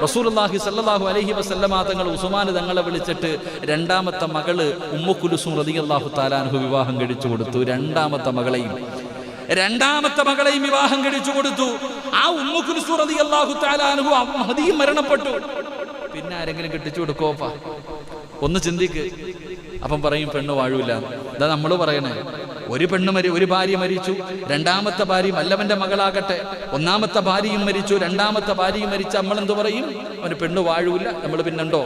റസൂലുള്ളാഹി സ്വല്ലല്ലാഹു അലൈഹി വസല്ലമ തങ്ങൾ ഉസ്മാൻ തങ്ങളെ വിളിച്ചിട്ട് രണ്ടാമത്തെ മകള് ഉമ്മു കുൽസൂം റളിയല്ലാഹു തആല അൻഹു വിവാഹം കഴിച്ചു കൊടുത്തു. രണ്ടാമത്തെ മകളെയും വിവാഹം കഴിച്ചു കൊടുത്തു. ആ ഉമ്മു കുൽസൂം റളിയല്ലാഹു തആല അൻഹു മഹദിയും മരണപ്പെട്ടു. പിന്നെ ആരെങ്കിലും കെട്ടിച്ചു കൊടുക്കോപ്പാ? ഒന്ന് ചിന്തിക്ക്. അപ്പം പറയും പെണ്ണ് വാഴൂല. ഇതാ നമ്മൾ പറയണേ, ഒരു ഭാര്യ മരിച്ചു, രണ്ടാമത്തെ ഭാര്യ വല്ലവന്റെ മകളാകട്ടെ, ഒന്നാമത്തെ ഭാര്യയും മരിച്ചു, രണ്ടാമത്തെ ഭാര്യയും മരിച്ച നമ്മളെന്ത് പറയും? അവന് പെണ്ണ് വാഴൂല. നമ്മൾ പിന്നെണ്ടോ?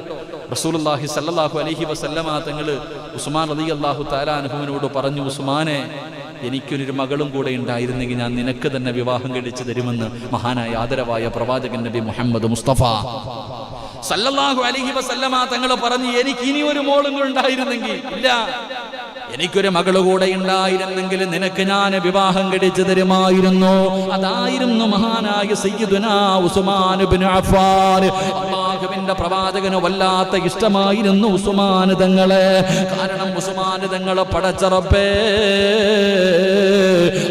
റസൂലുള്ളാഹി സ്വല്ലല്ലാഹു അലൈഹി വസല്ലമ തങ്ങള് ഉസ്മാൻ റളിയല്ലാഹു തആല അൻഹുവിനോട് പറഞ്ഞു, ഉസ്മാനെ, എനിക്കൊരു മകളും കൂടെ ഉണ്ടായിരുന്നെങ്കിൽ ഞാൻ നിനക്ക് തന്നെ വിവാഹം കഴിച്ചു തരുമെന്ന് മഹാനായ ആദരവായ പ്രവാചകൻ നബി മുഹമ്മദ് മുസ്തഫ സല്ലല്ലാഹു അലൈഹി വസല്ലമ തങ്ങൾ പറഞ്ഞു, എനിക്ക് ഇനി ഒരു മോളും ഉണ്ടായിരുന്നെങ്കിൽ, ഇല്ല, എനിക്കൊരു മകള് കൂടെ ഉണ്ടായിരുന്നെങ്കിൽ നിനക്ക് ഞാൻ വിവാഹം കഴിച്ചു തരുമായിരുന്നു. അതായിരുന്നു മഹാനായ സയ്യിദുനാ ഉസ്മാൻ ഇബ്നു അഫ്ഫാൻ. അല്ലാഹുവിന്റെ പ്രവാചകന് വല്ലാത്ത ഇഷ്ടമായിരുന്നു ഉസ്മാൻ തങ്ങളെ. കാരണം ഉസ്മാൻ തങ്ങളെ പടച്ച റബ്ബേ,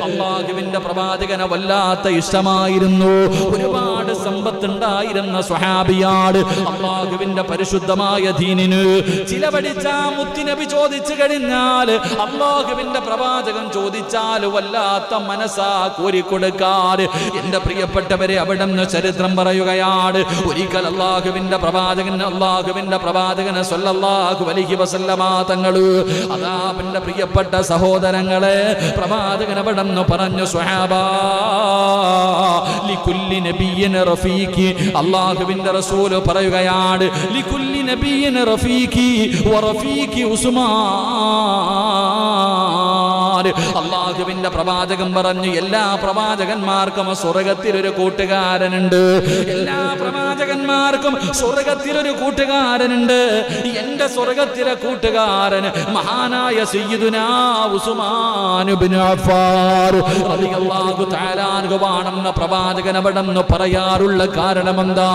അല്ലാഹുവിന്റെ പ്രവാചകനെ വല്ലാത്ത ഇഷ്ടമായിരുന്നു. ഒരുപാട് സമ്പത്തുണ്ടായിരുന്ന സ്വഹാബിയാണ്. അല്ലാഹുവിന്റെ പരിശുദ്ധമായ ദീനിന് ചിലവഴിച്ച മുത്തുനബി ചോദിച്ചു കഴിഞ്ഞാൽ, അല്ലാഹുവിന്റെ പ്രവാചകൻ ചോദിച്ചാൽ വല്ലാത്ത മനസ്സാ കോരിക്കൊടുക്കാൻ. എന്റെ പ്രിയപ്പെട്ടവരെ, അവിടുന്ന് ചരിത്രം പറയുകയാണ്. ഒരിക്കൽ അല്ലാഹുവിന്റെ പ്രവാചകൻ സ്വല്ലല്ലാഹു അലൈഹി വസല്ലമ തങ്ങള്, അതാ എന്റെ പ്രിയപ്പെട്ട സഹോദരങ്ങളെ, പ്രവാചകൻ അവിടുന്ന് പറഞ്ഞു, സ്വഹാബാ ലികുല്ലി നബിയ്യിൻ റഫീഖി. അല്ലാഹുവിന്റെ റസൂൽ പറയുകയാണ്, ലികുല്ലി നബിയ്യിൻ റഫീഖി വറഫീഖി ഉസ്മാൻ. അല്ലാഹുവിന്റെ പ്രവാചകൻ പറഞ്ഞു, എല്ലാ പ്രവാചകന്മാർക്കും സ്വർഗത്തിലൊരു കൂട്ടുകാരനുണ്ട്. എല്ലാ പ്രവാചകന്മാർക്കും സ്വർഗത്തിലൊരു കൂട്ടുകാരനുണ്ട്. എന്റെ സ്വർഗത്തിലെ കൂട്ടുകാരൻ മഹാനായ സയ്യിദുനാ ഉസ്മാൻ ഇബ്നു അഫ്ഫാൻ റളിയല്ലാഹു തആല അൻഹുവാണെന്ന് പ്രവാചകൻ അവിടെന്ന് പറയാറുള്ള കാരണം എന്താ?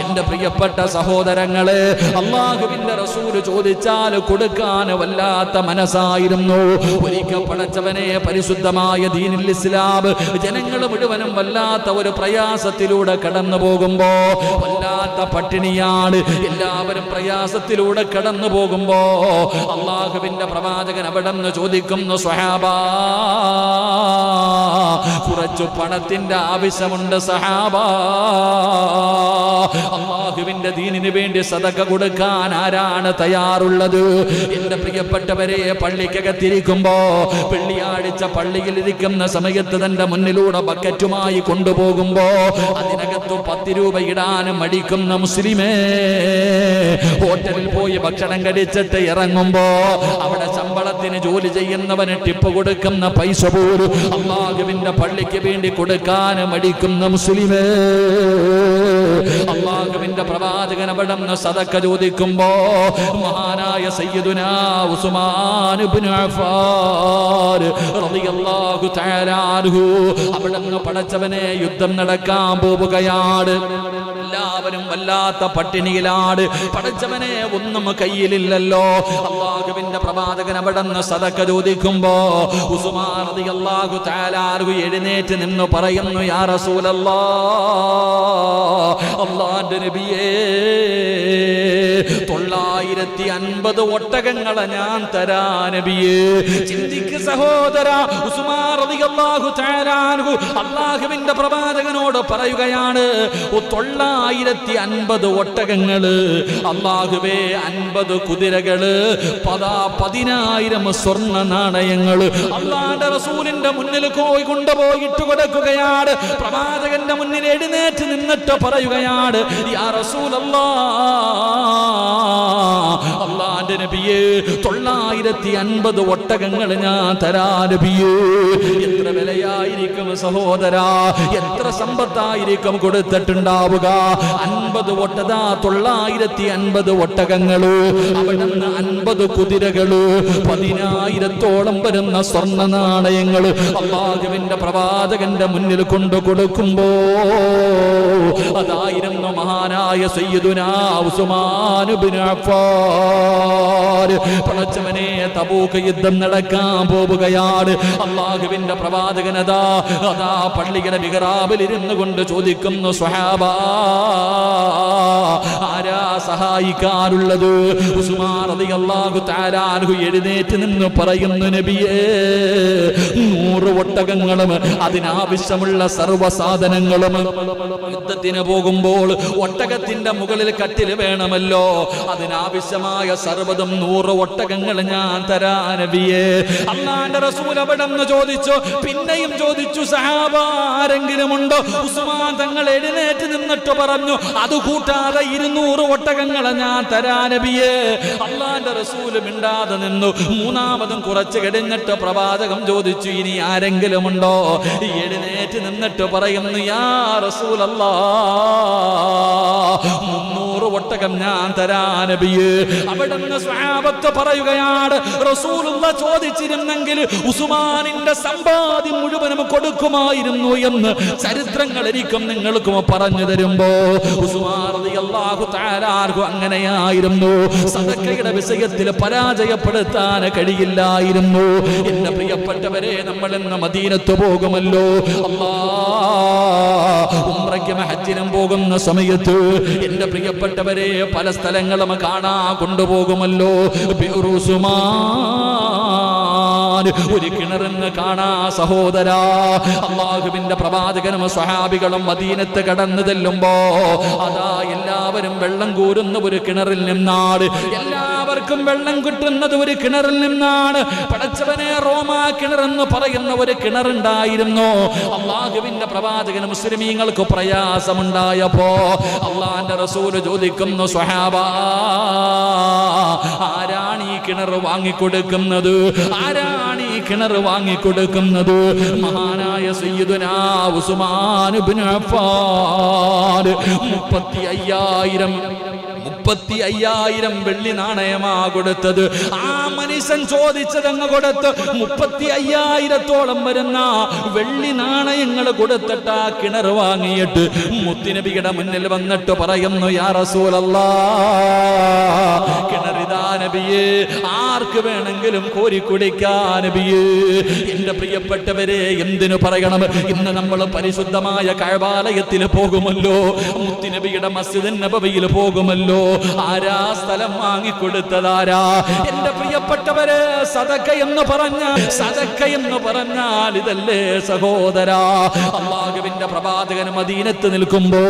എന്റെ പ്രിയപ്പെട്ട സഹോദരങ്ങളെ, അല്ലാഹുവിന്റെ റസൂൽ ചോദിച്ചാൽ കൊടുക്കാൻ വല്ലാത്ത മനസ്സായിരുന്നു. ഒരിക്കൽ പടച്ചവനെ, പരിശുദ്ധമായ ദീനുൽ ഇസ്ലാം ജനങ്ങൾ മുഴുവനും വല്ലാത്ത ഒരു പ്രയാസത്തിലൂടെ കടന്നു പോകുമ്പോ, വല്ലാത്ത പട്ടിണിയാണ്, എല്ലാവരും പ്രയാസത്തിലൂടെ കടന്നു പോകുമ്പോ അല്ലാഹുവിന്റെ പ്രവാചകൻ അവിടെന്ന് ചോദിക്കുന്നു, സ്വഹാബാ, കുറച്ചു പണത്തിന്റെ ആവശ്യമുണ്ട് സഹാബാ, അല്ലാഹുവിന്റെ ദീനിന് വേണ്ടി സദഖ കൊടുക്കാൻ ആരാണ് തയ്യാറുള്ളത്? എന്റെ പ്രിയപ്പെട്ടവരെ, പള്ളിക്കകത്തിരിക്കുമ്പോ, വെള്ളിയാഴ്ച പള്ളിയിൽ ഇരിക്കുന്ന സമയത്ത് തന്റെ മുന്നിലൂടെ ബക്കറ്റുമായി കൊണ്ടുപോകുമ്പോ അതിനകത്ത് 10 രൂപ ഇടാൻ മടിക്കുന്ന മുസ്ലിമേ, ഹോട്ടലിൽ പോയി ഭക്ഷണം കഴിച്ചിട്ട് ഇറങ്ങുമ്പോ അവിടെ ശമ്പളത്തിന് ജോലി ചെയ്യുന്നവന് ടിപ്പ് കൊടുക്കുന്ന പൈസ പോലും അല്ലാഹുവിന്റെ പള്ളിക്ക് വേണ്ടി കൊടുക്കാൻ മടിക്കുന്ന മുസ്ലിമേ, അല്ലാഹുവിന്റെ പ്രവാചകൻ അവിടുന്ന് സദഖ ചോദിക്കുമ്പോ മഹാനായ സയ്യിദുനാ ഉസ്മാൻ ഇബ്നു അഫ്ഫാൻ റളിയല്ലാഹു തആല അൻഹു അവിടുന്ന് പടച്ചവനെ യുദ്ധം നടക്കാൻ പോവുകയാണ്. എല്ലാവരും വല്ലാത്ത പട്ടിണിയിലാണ്. പടച്ചവനെ, ഒന്നും കയ്യിലില്ലല്ലോ. അല്ലാഹുവിന്റെ പ്രവാചകൻ അവിടുന്ന് സദഖ ചോദിക്കുമ്പോ ഉസ്മാൻ റളിയല്ലാഹു തആല അൻഹു എഴുന്നേറ്റ് നിന്ന് പറയുന്നു, യാ റസൂലല്ലാഹ്, അല്ലാഹുവിന്റെ നബിയേ, 950 ഒട്ടകങ്ങളെ ഞാൻ തരാ നബിയേ. ചിന്തിക്ക് സഹോദര, ഉസ്മാൻ റളിയല്ലാഹു തആല അൻഹു അല്ലാഹുവിന്റെ പ്രവാചകനോട് പറയുകയാണ്, 950 ഒട്ടകങ്ങള്, അല്ലാഹുവേ, 50 കുതിരകള്, 10,000 സ്വർണ്ണ നാണയങ്ങള് അല്ലാഹുവിന്റെ റസൂലിന്റെ മുന്നിൽ കൊണ്ടുപോയിട്ട് കൊടുക്കുകയാണ്. പ്രവാചകന്റെ മുന്നിൽ എഴുന്നേറ്റ് നിന്നിട്ട് പറയുകയാണ്, യാ റസൂലല്ലാഹ്, അല്ലാഹുവിന്റെ നബിയേ, 950 ഒട്ടകങ്ങൾ ഞാൻ തരാ നബിയേ. എത്ര വിലയായിരിക്കും സഹോദരാ, എത്ര സമ്പത്തായിരിക്കും കൊടുത്തിട്ടുണ്ടാവുക? 950 ഒട്ടകങ്ങള്, അവിടുന്ന് 50 കുതിരകള്, 10,000-ഓളം വരുന്ന സ്വർണ്ണ നാണയങ്ങള് അല്ലാഹുവിന്റെ പ്രവാചകന്റെ മുന്നിൽ കൊണ്ടു കൊടുക്കുമ്പോ അതായിരുന്നു മഹാനായ സയ്യിദുനാ ഉസ്മാൻ ഇബ്നു അഫ്ഫാൻ പടച്ചവനെ തബൂക്ക് യുദ്ധം നടക്കാൻ പോവുകയാണ്. അല്ലാഹുവിന്റെ പ്രവാചകനതാ അതാ പള്ളിയുടെ മിഹ്റാബിൽ ഇരുന്നു കൊണ്ട് ചോദിക്കുന്നു, സ്വഹാബാ ആരാ സഹായിക്കാറുള്ളത്? ഉസ്മാൻ റളിയല്ലാഹു തആല അൻഹു എഴുന്നേറ്റ് നിന്ന് പറയുന്നു, നബിയേ 100 ഒട്ടകങ്ങളും അതിനാവശ്യമുള്ള സർവ്വസാധനങ്ങളും. യുദ്ധത്തിന് പോകുമ്പോൾ ഒട്ടകത്തിന്റെ മുകളിൽ കട്ടിൽ വേണമല്ലോ, അതിനാവശ്യമായ സർവ്വതും 100 ഒട്ടകങ്ങൾ ഞാൻ തരാ നബിയേ. അല്ലാഹുവിന്റെ റസൂൽ അവിടെന്ന് ചോദിച്ചു, പിന്നെയും ചോദിച്ചു, സഹാബ ആരെങ്കിലും ഉണ്ടോ? ഉസ്മാൻ തങ്ങൾ എഴുന്നേറ്റ് നിന്നിട്ട് പറഞ്ഞു, അത് കൂട്ടാതെ 200 ഒട്ടകങ്ങളെ ഞാൻ തരാ നബിയേ. അല്ലാഹുവിന്റെ റസൂൽ മിണ്ടാതെ നിന്നു. മൂന്നാമതും കുറച്ച് കഴിഞ്ഞിട്ട് പ്രവാചകം ചോദിച്ചു, ഇനി ആരെങ്കിലും ഉണ്ടോ? എഴുന്നേറ്റ് നിന്നിട്ട് പറയുന്നു, യാ റസൂലല്ലാഹ് 300 ഒട്ടകം ഞാൻ തരാ നബിയേ. അവിടുന്ന് സ്വഹാബത്ത് പറയുകയാണ്, റസൂലുള്ളാഹ് ചോദിച്ചിരുന്നെങ്കിൽ ഉസ്മാനിന്റെ സമ്പാദ്യം മുഴുവനും കൊടുക്കുമായിരുന്നു എന്ന് ചരിത്രങ്ങൾ എനിക്കും നിങ്ങൾക്കും പറഞ്ഞു തരുമ്പോ ഉസ്മാൻ റളിയല്ലാഹു തആല അൻഹു അങ്ങനെയായിരുന്നു. സദഖയുടെ വിഷയത്തിൽ പരാജയപ്പെടുത്താൻ കഴിയില്ലായിരുന്നു. എന്റെ പ്രിയപ്പെട്ടവരെ, നമ്മൾ ഇന്ന് മദീനത്ത് പോകുമല്ലോ, അല്ലാഹ് ഉംറയ്ക്കും ഹജ്ജിനും പോകുന്ന സമയത്ത് എന്റെ പ്രിയപ്പെട്ടവരെ പല സ്ഥലങ്ങളും കാണാൻ കൊണ്ടുപോകുമല്ലോ. ബിഉർ ഉസ്മാൻ ഒരു കിണറെന്ന് കാണാ സഹോദരാ. അല്ലാഹുവിന്റെ പ്രവാചകനും സ്വഹാബികളും മദീനത്ത് കടന്നു ചെല്ലുമ്പോ അതാ എല്ലാവരും വെള്ളം കോരുന്ന ഒരു കിണറിൽ നിന്നാണ്. എല്ലാവർക്കും വെള്ളം കിട്ടുന്നത് ഒരു കിണറിൽ നിന്നാണ്. പടച്ചവനെ, റോമാ കിണറെന്ന് പറയുന്ന ഒരു കിണറുണ്ടായിരുന്നു. അല്ലാഹുവിന്റെ പ്രവാചകൻ മുസ്ലിമീങ്ങൾക്ക് പ്രയാസമുണ്ടായപ്പോ അല്ലാഹുവിന്റെ റസൂൽ ചോദിക്കുന്നു, സ്വഹാബാ ആരാണ് ഈ കിണർ വാങ്ങിക്കൊടുക്കുന്നത്? ആരാണ് ഈ കിണർ വാങ്ങിക്കൊടുക്കുന്നത്? മഹാനായ സയ്യിദുനാ ഉസ്മാൻ ഇബ്നു അഫ്ഫാൻ 35,000 വെള്ളി നാണയമാ കൊടുത്തത്. ആ മനുഷ്യൻ ചോദിച്ചതങ്ങ് കൊടുത്ത് 35,000-ഓളം വരുന്ന വെള്ളി നാണയങ്ങൾ കൊടുത്തിട്ട് ആ കിണർ വാങ്ങിയിട്ട് മുത്തുനബിയുടെ മുന്നിൽ വന്നിട്ട് പറയുന്നു, യാ റസൂലല്ലാഹ് കിണറിതാ നബിയേ, ആർക്ക് വേണമെങ്കിലും കോരി കുടിക്കാൻ നബിയേ. എന്റെ പ്രിയപ്പെട്ടവരെ, എന്തിനു പറയണം, ഇന്ന് നമ്മൾ പരിശുദ്ധമായ കഅബാലയത്തിൽ പോകുമല്ലോ, മുത്തുനബിയുടെ മസ്ജിദ് നബവിയിൽ പോകുമല്ലോ. ആരാ സ്ഥലം വാങ്ങിക്കൊടുത്തതാരാ? എന്റെ പ്രിയപ്പെട്ടവരെ, സദഖ എന്ന് പറഞ്ഞാൽ ഇതല്ലേ സഹോദരാ? അല്ലാഹുവിന്റെ പ്രവാചകൻ മദീനത്ത് നിൽക്കുമ്പോ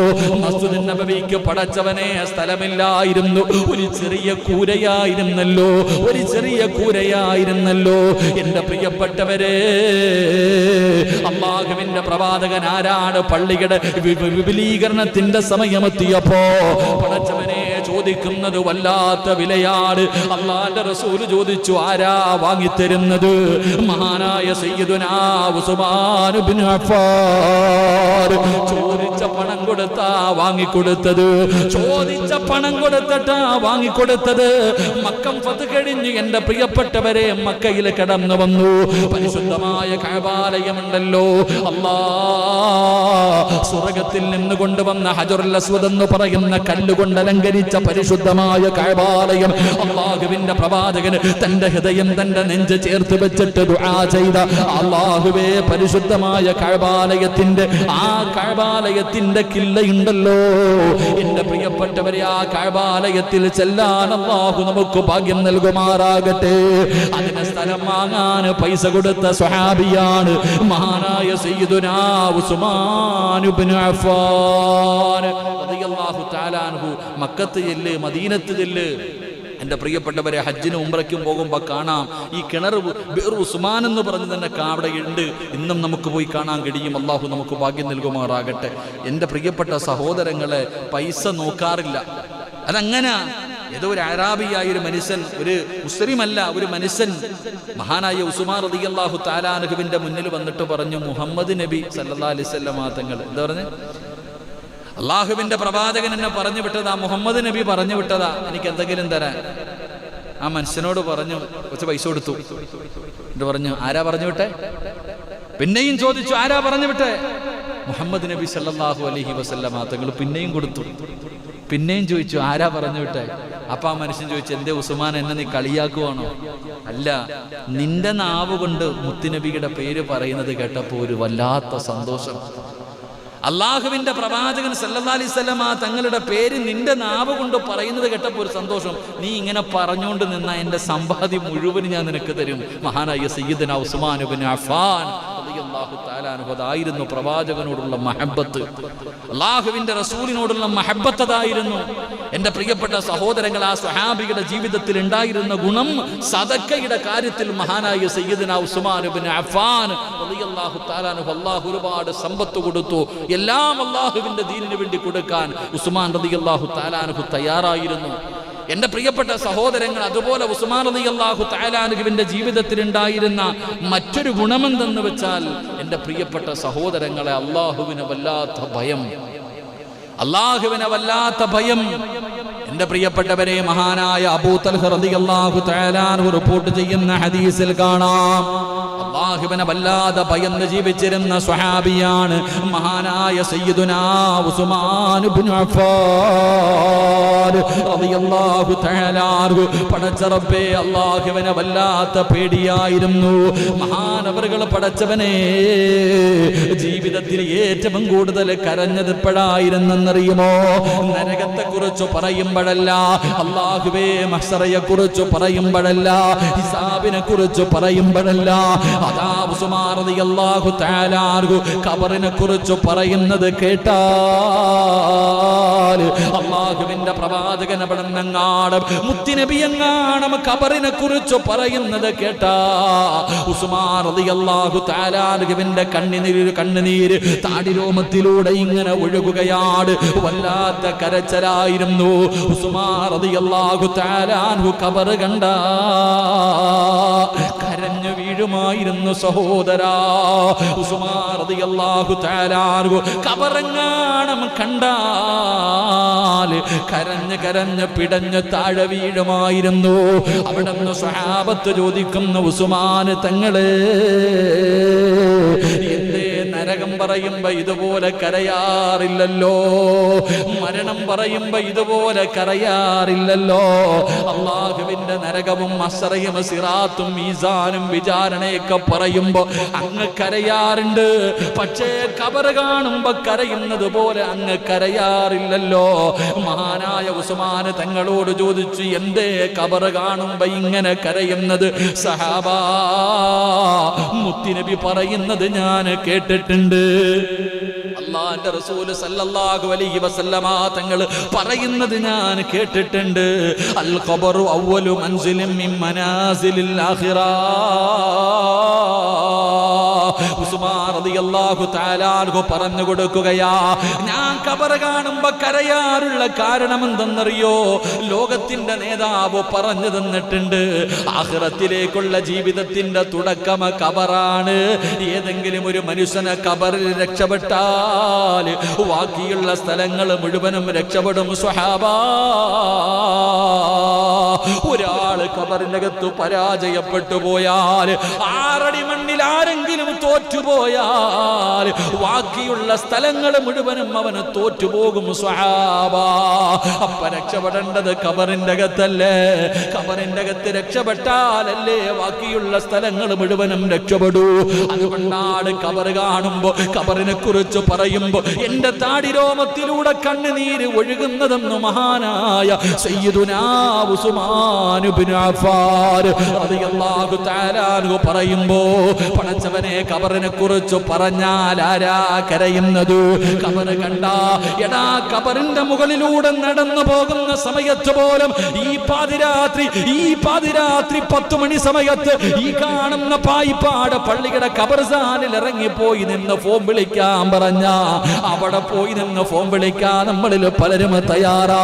മസ്ജിദ് നബവിക്ക് പടച്ചവനെ സ്ഥലമില്ലായിരുന്നു. ഒരു ചെറിയ കൂരയായിരുന്നല്ലോ. എന്റെ പ്രിയപ്പെട്ടവരെ, അല്ലാഹുവിന്റെ പ്രവാചകൻ ആരാണ്? പള്ളിയുടെ വിപുലീകരണത്തിന്റെ സമയമെത്തിയപ്പോ പടച്ചവനെ ചോദിക്കുന്നത് വല്ലാത്ത വിലയാണ്. അല്ലാഹുവിന്റെ റസൂൽ ചോദിച്ചു, ആരാ വാങ്ങിത്തരുന്നത്? മഹാനായ സയ്യിദുനാ ഉസ്മാൻ ഇബ്നു അഫ്ഫാൻ. ചോദിച്ച പണം കൊടുത്താ വാങ്ങിക്കൊടുത്തത്. ചോദിച്ച പണം കൊടുത്തിട്ടാ വാങ്ങിക്കൊടുത്തത്. മക്കം ഫത്ഹ് കഴിഞ്ഞ് എന്റെ പ്രിയപ്പെട്ടവരെ മക്കയിൽ കടന്നു വന്നു. പരിശുദ്ധമായ കഅബാലയമുണ്ടല്ലോ, അല്ലാഹ് സ്വർഗ്ഗത്തിൽ നിന്ന് കൊണ്ടുവന്ന ഹജറുൽ അസ്വദ് എന്ന് പറയുന്ന കല്ലുകൊണ്ട് അലങ്കരിച്ച പരിശുദ്ധമായ കഅബാലയം. അല്ലാഹുവിന്റെ പ്രവാചകന് തന്റെ ഹൃദയം, തന്റെ നെഞ്ച് ചേർത്ത് വെച്ചിട്ട് ദുആ ചെയ്ത, അല്ലാഹുവേ പരിശുദ്ധമായ കഅബാലയത്തിന്റെ കില്ലയുണ്ടല്ലോ, എന്റെ പ്രിയപ്പെട്ടവരെ ആ കഅബാലയത്തിൽ ചെല്ലാൻ അല്ലാഹു നമുക്ക് ഭാഗ്യം നൽകുമാറാകട്ടെ. അതിന് സ്ഥലം വാങ്ങാൻ പൈസ കൊടുത്ത സ്വഹാബിയാണ് മഹാനായ സയ്യിദുനാ ഉസ്മാൻ ഇബ്നു അഫ്ഫാൻ റളിയല്ലാഹു തആല അൻഹു. മക്കത്ത് ചെല്ല്, മദീനത്ത് ചെല്ല്. എൻ്റെ പ്രിയപ്പെട്ടവരെ, ഹജ്ജിനും ഉംറയ്ക്കും പോകുമ്പോൾ കാണാം ഈ കിണർ ബിഉർ ഉസ്മാൻ എന്ന് പറഞ്ഞ് തന്നെ അവിടെ ഉണ്ട്. ഇന്നും നമുക്ക് പോയി കാണാൻ കഴിയും. അള്ളാഹു നമുക്ക് ഭാഗ്യം നൽകുമാറാകട്ടെ. എൻ്റെ പ്രിയപ്പെട്ട സഹോദരങ്ങളെ, പൈസ നോക്കാറില്ല. അതങ്ങനെ ഏതോ ഒരു അറാബിയായ ഒരു മനുഷ്യൻ, ഒരു മുസ്ലിമല്ല, ഒരു മനുഷ്യൻ മഹാനായ ഉസ്മാൻ റളിയല്ലാഹു തആല അൻഹുവിന്റെ മുന്നിൽ വന്നിട്ട് പറഞ്ഞു, മുഹമ്മദ് നബി സല്ലല്ലാഹു അലൈഹി വസല്ലം തങ്ങൾ എന്താ പറഞ്ഞു? അള്ളാഹുവിന്റെ പ്രവാചകൻ എന്നെ പറഞ്ഞു വിട്ടതാ, മുഹമ്മദ് നബി പറഞ്ഞു വിട്ടതാ, എനിക്ക് എന്തെങ്കിലും തരാൻ. ആ മനുഷ്യനോട് പറഞ്ഞു, കുറച്ച് പൈസ കൊടുത്തു. എന്നിട്ട് പറഞ്ഞു, ആരാ പറഞ്ഞു വിട്ടെ? പിന്നെയും ചോദിച്ചു, ആരാ പറഞ്ഞു വിട്ടെ? മുഹമ്മദ് നബി സല്ലല്ലാഹു അലൈഹി വസല്ലം തങ്ങൾ പിന്നെയും കൊടുത്തു. പിന്നെയും ചോദിച്ചു, ആരാ പറഞ്ഞു വിട്ടെ? അപ്പൊ ആ മനുഷ്യൻ ചോദിച്ചു, എന്തേ ഉസ്മാൻ, എന്നെ നീ കളിയാക്കുവാണോ? അല്ല, നിന്റെ നാവ് കൊണ്ട് മുത്തുനബിയുടെ പേര് പറയുന്നത് കേട്ടപ്പോ ഒരു വല്ലാത്ത സന്തോഷം. അള്ളാഹുവിന്റെ പ്രവാചകൻ സല്ലല്ലാഹു അലൈഹി വസല്ലമ തങ്ങളുടെ പേര് നിന്റെ നാവ് കൊണ്ട് പറയുന്നത് കേട്ടപ്പോൾ ഒരു സന്തോഷം. നീ ഇങ്ങനെ പറഞ്ഞുകൊണ്ട് നിന്ന എന്റെ സമ്പാദ്യം മുഴുവൻ ഞാൻ നിനക്ക് തരും. മഹാനായ സയ്യിദുനാ ഉസ്മാൻ ഇബ്നു അഫ്ഫാൻ റളിയല്ലാഹു തആല അൻഹു, അതായിരുന്നു പ്രവാചകനോടുള്ള മഹബ്ബത്ത്, അള്ളാഹുവിന്റെ റസൂലിനോടുള്ള മഹബ്ബത്ത് അതായിരുന്നു. എന്റെ പ്രിയപ്പെട്ട സഹോദരങ്ങൾ, ആ സ്വഹാബിയുടെ ജീവിതത്തിൽ ഉണ്ടായിരുന്ന ഗുണം സദക്കയുടെ കാര്യത്തിൽ മഹാനായ സയ്യിദുനാ ഉസ്മാൻ ഇബ്നു അഫ്ഫാൻ റളിയല്ലാഹു തആല അൻഹു അല്ലാഹു ഒരുപാട് സമ്പത്ത് കൊടുത്തു. എല്ലാം അള്ളാഹുവിന്റെ ദീനിന് വേണ്ടി കൊടുക്കാൻ ഉസ്മാൻ റളിയല്ലാഹു തആല അൻഹു തയ്യാറായിരുന്നു. എന്റെ പ്രിയപ്പെട്ട സഹോദരങ്ങൾ, അതുപോലെ ഉസ്മാൻ റളിയല്ലാഹു തആല അൻഹുവിന്റെ ജീവിതത്തിൽ ഉണ്ടായിരുന്ന മറ്റൊരു ഗുണമെന്തെന്ന് വെച്ചാൽ, എന്റെ പ്രിയപ്പെട്ട സഹോദരങ്ങളെ, അള്ളാഹുവിനെ വല്ലാത്ത ഭയം, അള്ളാഹുവിനെ വല്ലാത്ത ഭയം. എന്റെ പ്രിയപ്പെട്ടവരെ, മഹാനായ അബൂ തൽഹ റളിയല്ലാഹു തആല അൻഹു റിപ്പോർട്ട് ചെയ്യുന്ന ഹദീസിൽ കാണാം, അല്ലാഹുവിനെ വല്ലാതെ ഭയന്ന് ജീവിച്ചിരുന്ന സ്വഹാബിയാണ് മഹാനായ സയ്യിദുനാ ഉസ്മാൻ ഇബ്നു അഫ്ഫാൻ റളിയല്ലാഹു തആല അൻഹു. പടച്ച റബ്ബേ, അല്ലാഹുവിനെ വല്ലാത്ത പേടിയായിരുന്നു മഹാനവറുകൾ. പടച്ചവനെ, ജീവിതത്തിൽ ഏറ്റവും കൂടുതൽ കരഞ്ഞത് എപ്പോഴായിരുന്നെന്നറിയുമോ? നരകത്തെ കുറിച്ച് പറയുമ്പോഴല്ല, അല്ലാഹുവേ മഹ്ശറയെ കുറിച്ച് പറയുമ്പോഴല്ല, ഹിസാബിനെ കുറിച്ച് പറയുമ്പോഴല്ല. അതാ ഉസ്മാൻ റളിയല്ലാഹു തആല അൻഹു ഖബറിനെ കുറിച്ച് പറയുന്നത് കേട്ടാൽ, അല്ലാഹുവിന്റെ പ്രവാചകൻ അവിടെങ്ങാണം മുത്തുനബി എങ്ങാണം ഖബറിനെ കുറിച്ച് പറയുന്നത് കേട്ടാ, ഉസ്മാൻ റളിയല്ലാഹു തആല അൻഹുവിന്റെ കണ്ണുനീര് താടിരോമത്തിലൂടെ ഇങ്ങനെ ഒഴുകുകയാണ്. വല്ലാത്ത കരച്ചിലായിരുന്നു. ഉസ്മാൻ റളിയല്ലാഹു തആല അൻഹു ഖബർ കണ്ട കരഞ്ഞു വീഴുമായിരുന്നു സഹോദരാ. ഉസ്മാൻ റളിയല്ലാഹു തആല അൻഹു ഖബറങ്ങാണം കണ്ടാൽ കരഞ്ഞ് കരഞ്ഞ് പിടഞ്ഞ് താഴെ വീഴുമായിരുന്നു. അവിടുന്ന് സ്വഹാബത്ത് ചോദിക്കുന്നു, ഉസ്മാൻ തങ്ങളെ, എന്തേ നരകം പറയുമ്പോ ഇതുപോലെ കരയാറില്ലല്ലോ, മരണം പറയുമ്പോ ഇതുപോലെ കരയാറില്ലല്ലോ? അല്ലാഹുവിന്റെ നരകവും മഹ്ശറയും സിറാത്തും മീസാനും വിചാരണയൊക്കെ പറയുമ്പോ അങ്ങ് കരയാറുണ്ട്, പക്ഷേ ഖബർ കാണുമ്പോ കരയുന്നത് പോലെ അങ്ങ് കരയാറില്ലല്ലോ. മഹാനായ ഉസ്മാൻ തങ്ങളോട് ചോദിച്ചു, എന്തേ ഖബർ കാണുമ്പോ ഇങ്ങനെ കരയുന്നത്? സഹാബാ, മുത്തുനബി പറയുന്നത് ഞാൻ കേട്ടിട്ടുണ്ട്, അല്ലാഹുവിന്റെ റസൂൽ സല്ലല്ലാഹു അലൈഹി വസല്ലമ തങ്ങൾ പറയുന്നത് ഞാൻ കേട്ടിട്ടുണ്ട്. അൽ ഖബറു അവ്വലു മൻസിലിൻ മിൻ മനാസിലിൽ ആഖിറ. ഉസ്മാൻ റളിയല്ലാഹു തആല അൻഹു പറഞ്ഞു കൊടുക്കുകയാ, ഞാൻ ഖബർ കാണുമ്പോ കരയാറുള്ള കാരണം എന്തെന്നറിയോ? ലോകത്തിന്റെ നേതാവ് പറഞ്ഞു തന്നിട്ടുണ്ട്, ആഖിറത്തിലേക്കുള്ള ജീവിതത്തിന്റെ തുടക്കം ഖബറാണ്. ഏതെങ്കിലും ഒരു മനുഷ്യനെ ഖബറിൽ രക്ഷപ്പെട്ടാൽ ബാക്കിയുള്ള സ്ഥലങ്ങൾ മുഴുവനും രക്ഷപ്പെടും സ്വഹാബാ. ഒരാൾ ഖബറിനകത്ത് പരാജയപ്പെട്ടു പോയാൽ, 6 അടി മണ്ണിൽ ആരെങ്കിലും തോറ്റുപോയാൽ ബാക്കിയുള്ള സ്ഥലങ്ങൾ മുഴുവനും അവന് തോറ്റുപോകും സ്വഹാബാ. അപ്പ രക്ഷപ്പെടേണ്ടത് ഖബറിന്റെ അകത്തല്ലേ? ഖബറിന്റെ അകത്ത് രക്ഷപ്പെട്ടാലല്ലേ ബാക്കിയുള്ള സ്ഥലങ്ങൾ മുഴുവനും രക്ഷപ്പെടൂ. അതുകൊണ്ടാണ് ഖബർ കാണുമ്പോ, ഖബറിനെ കുറിച്ച് പറയുമ്പോ എന്റെ താടിരോമത്തിലൂടെ കണ്ണുനീര് ഒഴുകുന്നതെന്ന് മഹാനായ സയ്യിദുനാ ഉസ്മാൻ ഇബ്നു അഫ്ഫാൻ റളിയല്ലാഹു തആല അൻഹു പറയുമ്പോ, പടച്ചവനെ, ഖബറിനെ കുറിച്ച് പറഞ്ഞാൽ ആരാ കരയുന്നത്? ഖബർ കണ്ടാ, എടാ, ഖബറിന്റെ മുകളിലൂടെ നടന്നു പോകുന്ന സമയത്ത് പോലും ഈ പാതിരാത്രി 10 മണി സമയത്ത് ഈ കാണുന്ന പായിപ്പാട് പള്ളിയുടെ ഖബർസ്ഥാനിൽ ഇറങ്ങിപ്പോയി നിന്ന് ഫോൺ വിളിക്കാൻ പറഞ്ഞ, അവിടെ പോയി നിന്ന് ഫോൺ വിളിക്കാൻ നമ്മളിൽ പലരും തയ്യാറാ.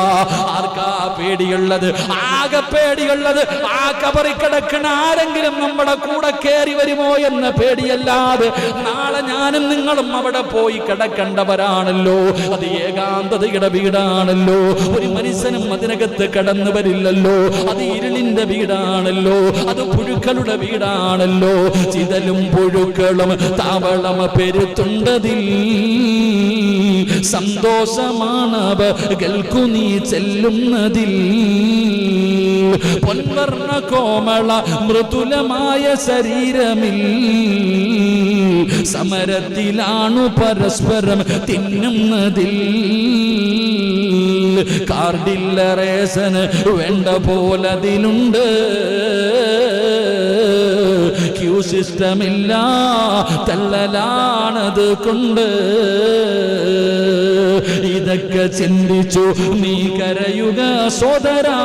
ആർക്കാ പേടിയുള്ളത്? ആകെ പേടിയുള്ളത് ആ ഖബറിൽ കിടക്കുന്ന ആരെങ്കിലും നമ്മുടെ കൂടെ കയറി വരുമോ എന്ന പേടിയല്ലാതെ. നാളെ ഞാനും നിങ്ങളും അവിടെ പോയി കിടക്കേണ്ടവരാണല്ലോ. അത് ഏകാന്തതയുടെ വീടാണല്ലോ. ഒരു മനുഷ്യനും അതിനകത്ത് കടന്നു വരില്ലല്ലോ. അത് ഇരുളിന്റെ വീടാണല്ലോ. അത് പുഴുക്കളുടെ വീടാണല്ലോ. ചിതലും പുഴുക്കളും താവളം പെരുത്തുണ്ടതിൽ സന്തോഷമാണവകൾക്കു നീ ചെല്ലുന്നതിൽ. പൊൻവർണ്ണ കോമള മൃദുലമായ ശരീരമിൽ സമരത്തിലാണു പരസ്പരം തിന്നുന്നതിൽ. കാർഡില്ല റേസന് വേണ്ട പോലതിലുണ്ട്, ക്യൂ സിസ്റ്റമില്ല തള്ളലാണത് കൊണ്ട്. ഇതൊക്കെ ചിന്തിച്ചു നീ കരയുക സോദരാ,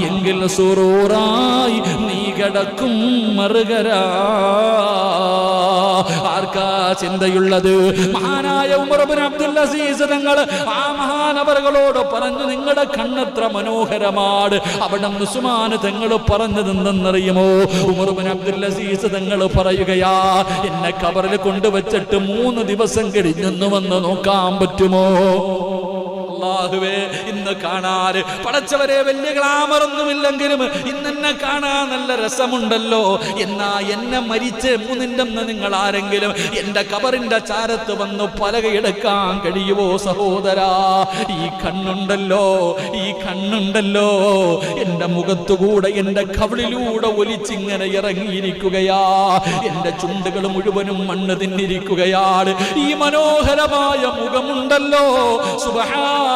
എങ്കിൽ സുറൂറായി നീ കിടക്കും മറുകരാ. ആർക്കാ ചിന്തയുള്ളത്? മഹാനായ ഉമർ ഇബ്നു അബ്ദുൽ അസീസ് തങ്ങൾ ആ മഹാനവറുകളോട് പറഞ്ഞു, നിങ്ങളുടെ കണ്ണെത്ര മനോഹരമാണ്. അവിടെ ഉസ്മാൻ തങ്ങൾ പറഞ്ഞത് എന്തെന്നറിയുമോ? ഉമർ ഇബ്നു അബ്ദുൽ അസീസ് തങ്ങൾ പറയുകയാ, എന്നെ ഖബറിൽ കൊണ്ടുവച്ചിട്ട് 3 ദിവസം കഴിഞ്ഞൊന്നു വന്ന് നോക്കാൻ പറ്റുമോ? അല്ലാഹുവേ, ഇന്ന് കാണാൻ പടച്ചവരെ വലിയ ഗ്ലാമറൊന്നുമില്ലെങ്കിലും ഇന്നെന്നെ കാണാൻ നല്ല രസമുണ്ടല്ലോ. എന്നാ എന്നെ മരിച്ച് മുന്നിണ്ടെന്ന് നിങ്ങൾ ആരെങ്കിലും എന്റെ ഖബറിന്റെ ചാരത്ത് വന്ന് പലകയെടുക്കാൻ കഴിയുമോ സഹോദരാ? ഈ കണ്ണുണ്ടല്ലോ, ഈ കണ്ണുണ്ടല്ലോ എന്റെ മുഖത്തുകൂടെ എന്റെ കവിളിലൂടെ ഒലിച്ചിങ്ങനെ ഇറങ്ങിയിരിക്കുകയാ. എന്റെ ചുണ്ടുകൾ മുഴുവനും മണ്ണ് തിന്നിരിക്കുകയാണ്. ഈ മനോഹരമായ മുഖമുണ്ടല്ലോ, സുബ്ഹാനല്ലാഹ്,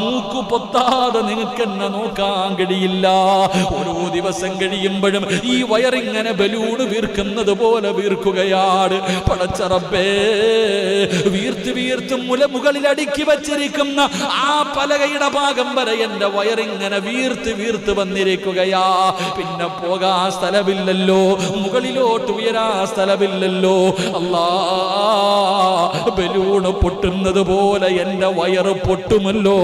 മൂക്കു പൊത്താതെ നിങ്ങൾക്ക് എന്നെ നോക്കാൻ കഴിയില്ല. ഓരോ ദിവസം കഴിയുമ്പോഴും ഈ വയറിങ്ങനെ ബലൂണ് വീർക്കുന്നത് പോലെ വീർക്കുകയാണ്. പടച്ച റബ്ബേ, വീർത്ത് വീർത്ത് മുകളിൽ അടുക്കി വച്ചിരിക്കുന്ന ആ പലകയുടെ ഭാഗം വരെ എന്റെ വയറിങ്ങനെ വീർത്ത് വീർത്ത് വന്നിരിക്കുകയാ. പിന്നെ പോകാൻ സ്ഥലമില്ലല്ലോ, മുകളിലോട്ട് ഉയരാൻ സ്ഥലമില്ലല്ലോ. അല്ലാ, ബലൂണ് പൊട്ടുന്നത് പോലെ എന്റെ വയറ് പൊട്ടുമല്ലോ.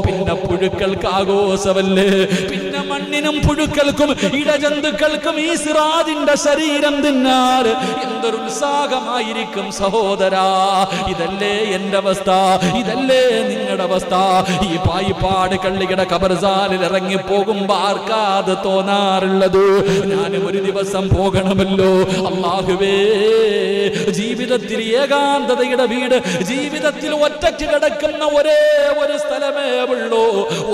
പിന്നെ പുഴുക്കൾക്ക് ആഘോഷമല്ലേ, പിന്നെ മണ്ണിനും പുഴുക്കൾക്കും ഇടജന്തുക്കൾക്കും ഈ സിറാജിന്റെ ശരീരം തിന്നാൽ എന്തൊരു ഉത്സാഹമായിരിക്കും സഹോദരാ. ഇതല്ലേ എന്റെ അവസ്ഥ, ഇതല്ലേ നിങ്ങളുടെ അവസ്ഥ. ഈ പായിപ്പാട് കള്ളിയുടെ ഖബർസാലിൽ ഇറങ്ങി പോകുമ്പോ ആർക്കാത് തോന്നാറുള്ളത്? ഞാനും ഒരു ദിവസം പോകണമല്ലോ. അല്ലാഹുവേ, ജീവിതത്തിൽ ഏകാന്തതയുടെ വീട്, ജീവിതത്തിൽ ഒറ്റയ്ക്ക് കിടക്കുന്ന ഒരേ ഒരു സ്ഥലമേ ഉള്ളൂ,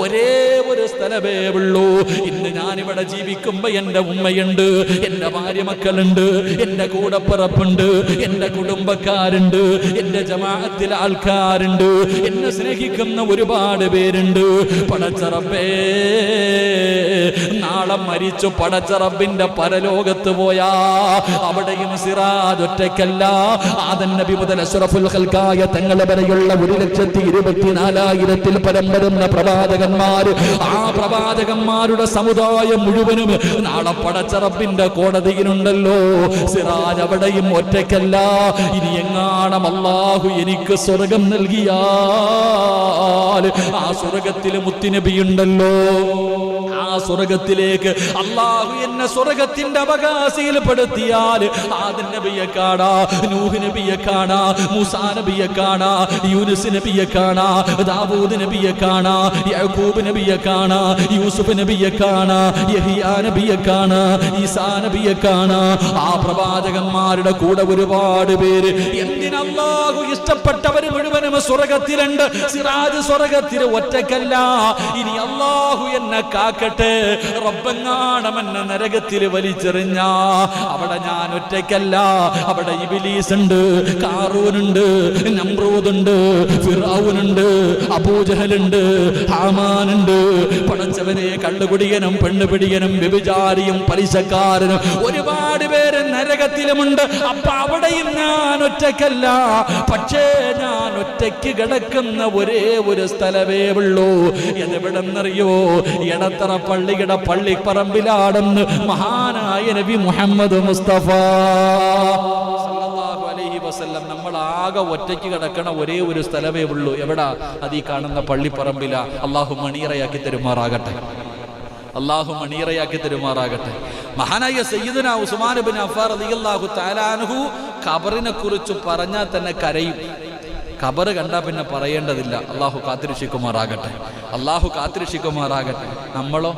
ഒരേ ഒരു സ്ഥലമേ ഉള്ളൂ. ഇന്ന് ഞാനിവിടെ ജീവിക്കുമ്പോ എന്റെ ഉമ്മയുണ്ട്, എന്റെ ഭാര്യ മക്കളുണ്ട്, എന്റെ കൂടപ്പിറപ്പുണ്ട്, എന്റെ കുടുംബക്കാരുണ്ട്, എന്റെ ജമാഅത്തിലെ ആൾക്കാരുണ്ട്, എന്നെ സ്നേഹിക്കുന്ന ഒരുപാട് പേരുണ്ട്. പടച്ച റബ്ബേ, നാളെ മരിച്ചു പടച്ച റബ്ബിന്റെ പരലോകത്ത് പോയാ അവിടെയും സിറാജ് ഒറ്റയ്ക്കല്ല. ആദം നബി മുതൽ അഷ്റഫുൽ ഖൽഖായ തങ്ങളെ വരെയുള്ള 1,24,000 പരം വരുന്ന പ്രവാചകന്മാര്, ആ പ്രവാചകന്മാരുടെ സമുദായം മുഴുവനും നാളെ പടച്ച റബ്ബിന്റെ കോടതിയിലുണ്ടല്ലോ. സിറാജ് അവിടെയും ഒറ്റയ്ക്കല്ല. ഇനി എങ്ങാണം അല്ലാഹു എനിക്ക് സ്വർഗം നൽകിയാൽ ആ സ്വർഗത്തിൽ മുത്തുനബിയുണ്ടല്ലോ. ആ സ്വർഗത്തിലേക്ക് അല്ലാഹു എന്നെ സ്വർഗത്തിന്റെ അവകാശയിൽപ്പെടുത്തിയാൽ ആദം നബിയെ കാണാ, നൂഹ് നബിയെ കാണാ, മൂസാ നബിയെ കാണാ, യൂനുസ് നബിയെ കാണാ, ദാവൂദ് നബിയെ കാണാ, യാക്കൂബ് നബിയെ കാണാ, യൂസുഫ് നബിയെ കാണാ, യഹ്യാ നബിയെ കാണാ, ഈസാ നബിയെ കാണാ. ആ പ്രവാചകന്മാരുടെ കൂടെ ഒരുപാട് പേര്. എന്തിന് അല്ലാഹു ഇഷ്ടപ്പെട്ടവർ മുഴുവനും സ്വർഗത്തിലുണ്ട്. സിറാജ് സ്വർഗത്തിൽ ഒറ്റക്കല്ല. ഇനി അല്ലാഹു എന്നെ കാക്കട്ടെ, റബ്ബെങ്ങാണം എന്നെ നരകത്തിൽ വലിച്ചെറിഞ്ഞ അവിടെ ഞാൻ ഒറ്റയ്ക്കല്ല. അവിടെ ഇബ്ലീസ് ഉണ്ട്, കാറൂനുണ്ട്, നമ്രൂദുണ്ട്, ഫിർഔനുണ്ട്, അബൂജഹലുണ്ട്, ഹാമാനുണ്ട്. പടച്ചവനെ, കള്ളുകുടിയനും പെണ്ണുപിടിയനും വ്യഭിചാരിയും പലിശക്കാരനും ഒരുപാട് പേര് നരകത്തിലുമുണ്ട്. അപ്പൊ അവിടെയും ഞാൻ ഒറ്റയ്ക്കല്ല. പക്ഷേ ഞാൻ ഒറ്റയ്ക്ക് കിടക്കുന്ന ഒരേ ഒരു സ്ഥലമേ ഉള്ളൂ. എതെവിടെന്നറിയോ? എടത്തറ പള്ളിയുടെ പള്ളിപ്പറമ്പിലാണെന്ന് മഹാനായ നബി മുഹമ്മദ് മുസ്തഫ സല്ലല്ലാഹു അലൈഹി വസല്ലം നമ്മൾ ആകെ ഒറ്റയ്ക്ക് കിടക്കണ ഒരേ ഒരു സ്ഥലമേ ഉള്ളൂ. എവിടാ? അത് ഈ കാണുന്ന പള്ളിപ്പറമ്പില. അല്ലാഹു മണിയറയാക്കി തരുമാറാകട്ടെ, അല്ലാഹു മണിയറയാക്കി തരുമാറാകട്ടെ. മഹാനായ സയ്യിദുന ഉസ്മാൻ ഇബ്നു അഫ്ഫാൻ റളിയല്ലാഹു തആല അൻഹു ഖബറിനെ കുറിച്ച് പറഞ്ഞാൽ തന്നെ കരയും. ഖബർ കണ്ടാ പിന്നെ പറയേണ്ടതില്ല. അല്ലാഹു കാത്തിരക്ഷിക്കുമാറാകട്ടെ, അല്ലാഹു കാത്തിരക്ഷിക്കുമാറാകട്ടെ. നമ്മളോ